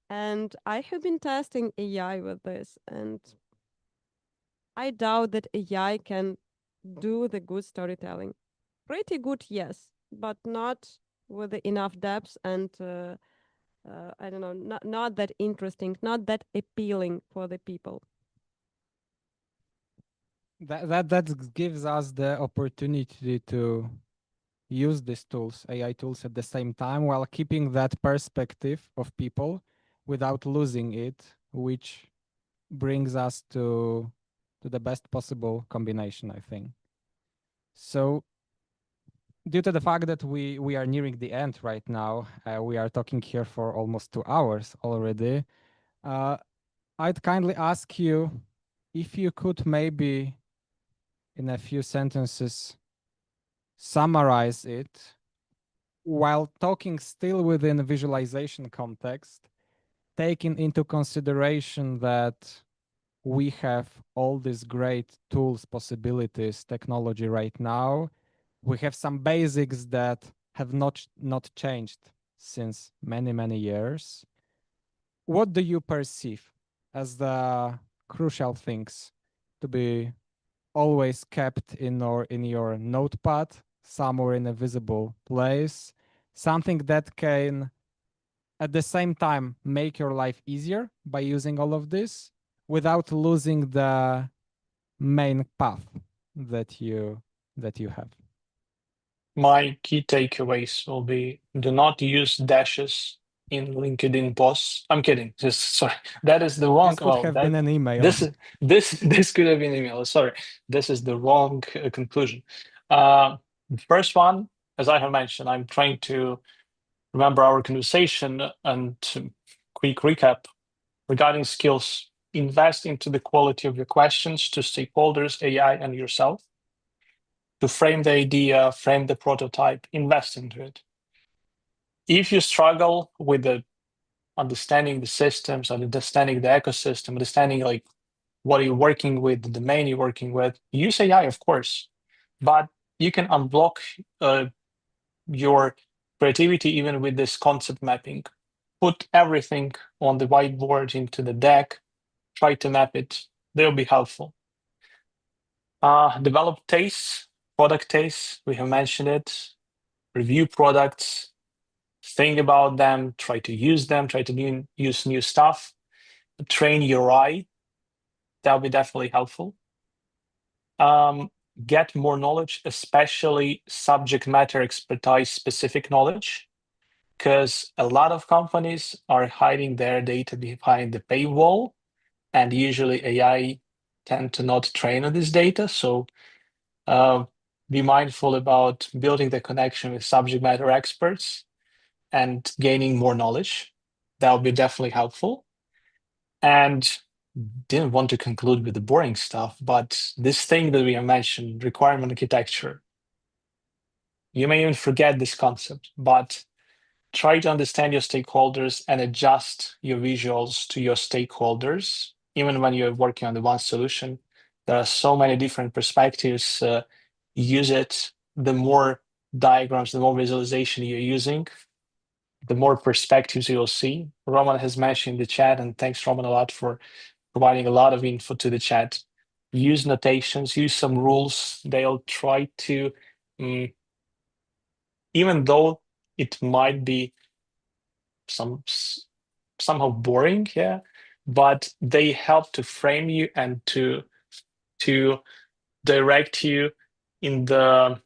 And I have been testing AI with this, and I doubt that AI can do the good storytelling. Pretty good, yes, but not with enough depth and I don't know, not that interesting, not that appealing for the people.
That gives us the opportunity to use these tools, AI tools, at the same time, while keeping that perspective of people without losing it, which brings us to the best possible combination, I think. So due to the fact that we are nearing the end right now, we are talking here for almost 2 hours already, I'd kindly ask you if you could maybe in a few sentences summarize it while talking still within a visualization context, taking into consideration that we have all these great tools, possibilities, technology right now. We have some basics that have not changed since many years. What do you perceive as the crucial things to be always kept in your notepad, somewhere in a visible place, something that can at the same time make your life easier by using all of this without losing the main path that you have?
my key takeaways will be: do not use dashes in LinkedIn posts. I'm kidding. Just sorry. That is the wrong.
This could have been an email.
This could have been email. Sorry. This is the wrong conclusion. The first one, as I have mentioned, I'm trying to remember our conversation, and quick recap regarding skills. Invest into the quality of your questions to stakeholders, AI, and yourself. To frame the idea, frame the prototype, invest into it. If you struggle with understanding the systems, understanding the ecosystem, understanding like what you're working with, the domain you're working with, use AI, of course, but you can unblock your creativity even with this concept mapping. Put everything on the whiteboard into the deck, try to map it. They'll be helpful. Develop tastes, product tastes, we have mentioned it. Review products, think about them, try to use them, try to use new stuff. Train your eye, that'll be definitely helpful. Get more knowledge, especially subject matter expertise specific knowledge, because a lot of companies are hiding their data behind the paywall, and usually AI tend to not train on this data. So be mindful about building the connection with subject matter experts and gaining more knowledge. That would be definitely helpful. And didn't want to conclude with the boring stuff, but this thing that we have mentioned, requirement architecture, you may even forget this concept, but try to understand your stakeholders and adjust your visuals to your stakeholders. Even when you're working on the one solution, there are so many different perspectives. Use it. The more diagrams, the more visualization you're using, the more perspectives you'll see. Roman has mentioned the chat, and thanks, Roman, a lot for providing a lot of info to the chat. Use notations, use some rules. They'll try to, even though it might be somehow boring, yeah, but they help to frame you and to direct you in the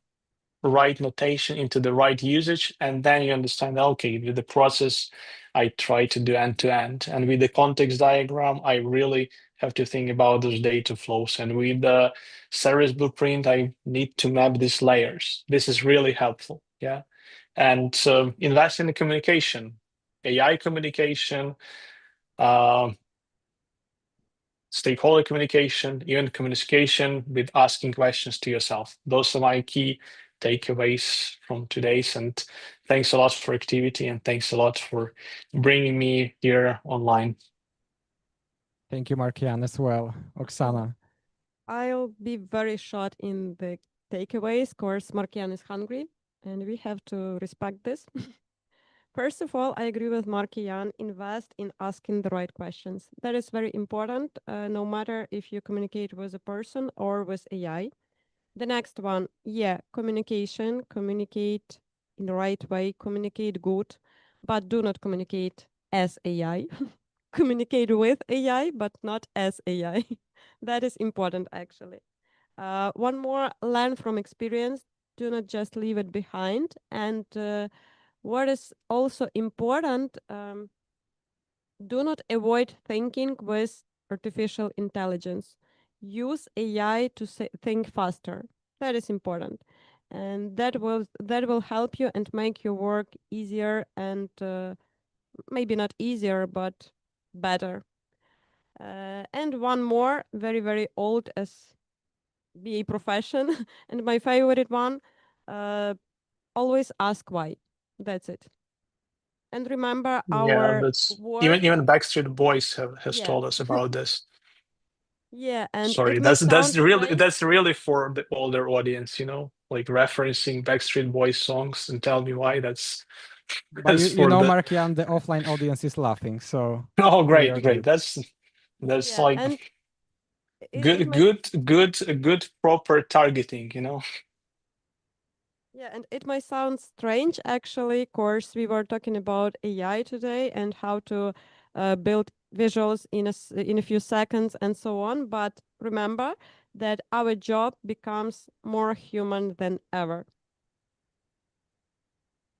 right notation, into the right usage, and then you understand, okay, with the process I try to do end to end, and with the context diagram I really have to think about those data flows, and with the service blueprint I need to map these layers. This is really helpful, yeah. And invest in the communication, AI communication, stakeholder communication, even communication with asking questions to yourself. Those are my key takeaways from today's. And thanks a lot for activity, and thanks a lot for bringing me here online.
Thank you, Markiyan, as well. Oksana.
I'll be very short in the takeaways. Of course, Markiyan is hungry, and we have to respect this. First of all, I agree with Markiyan, invest in asking the right questions. That is very important, no matter if you communicate with a person or with AI. The next one, communicate in the right way, communicate good, but do not communicate as AI. Communicate with AI, but not as AI. That is important, actually. One more, learn from experience. Do not just leave it behind. And what is also important, do not avoid thinking with artificial intelligence. Use AI to think faster. That is important. And that will help you and make your work easier, and maybe not easier, but better. And one more, very, very old as BA profession, and my favorite one, always ask why. That's it. And remember our work.
Even Backstreet Boys has
Yes.
told us about this.
Yeah, and
sorry, that's really for the older audience, like referencing Backstreet Boys songs and tell me why. That's
But you know, Markiyan, the offline audience is laughing. So
oh, great. That's
yeah,
like
and
good proper targeting,
Yeah, and it might sound strange, actually. Of course, we were talking about AI today and how to build visuals in a few seconds and so on. But remember that our job becomes more human than ever.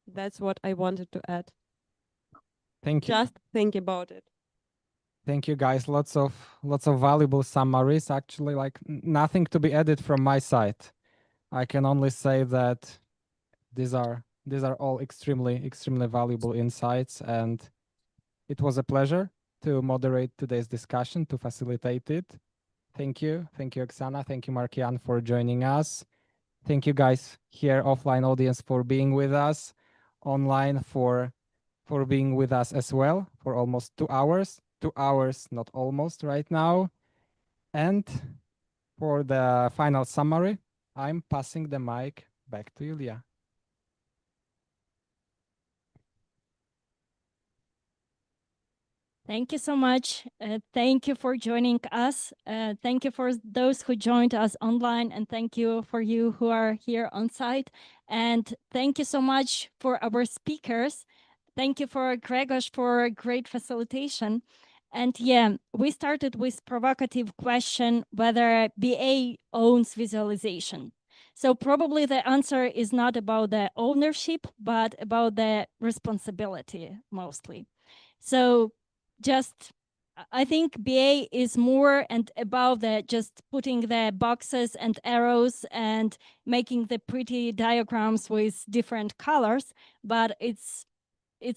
That's what I wanted to add.
Thank you.
Just think about it.
Thank you, guys. Lots of valuable summaries. Actually, like nothing to be added from my side. I can only say that these are all extremely valuable insights, and it was a pleasure to moderate today's discussion, to facilitate it. Thank you, Oksana. Thank you, Markiyan, for joining us. Thank you, guys here, offline audience, for being with us, online for being with us as well for almost 2 hours. 2 hours, not almost, right now. And for the final summary, I'm passing the mic back to Julia.
Thank you so much. Thank you for joining us. Thank you for those who joined us online, and thank you for you who are here on site. And thank you so much for our speakers. Thank you for Grzegorz for a great facilitation. And yeah, we started with provocative question whether BA owns visualization. So probably the answer is not about the ownership, but about the responsibility mostly. So just I think BA is more and above the just putting the boxes and arrows and making the pretty diagrams with different colors, but it's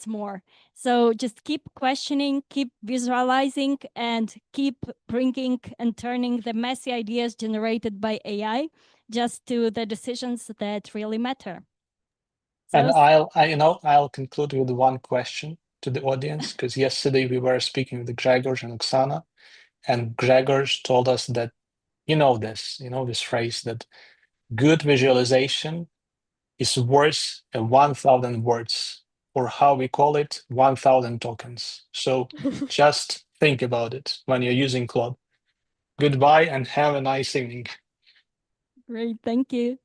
more. So just keep questioning, keep visualizing, and keep bringing and turning the messy ideas generated by AI just to the decisions that really matter.
And
So
I'll conclude with one question to the audience, because yesterday we were speaking with Grzegorz and Oksana, and Grzegorz told us that this phrase that good visualization is worth 1,000 words, or how we call it, 1,000 tokens. So just think about it when you're using Claude. Goodbye and have a nice evening.
great, thank you.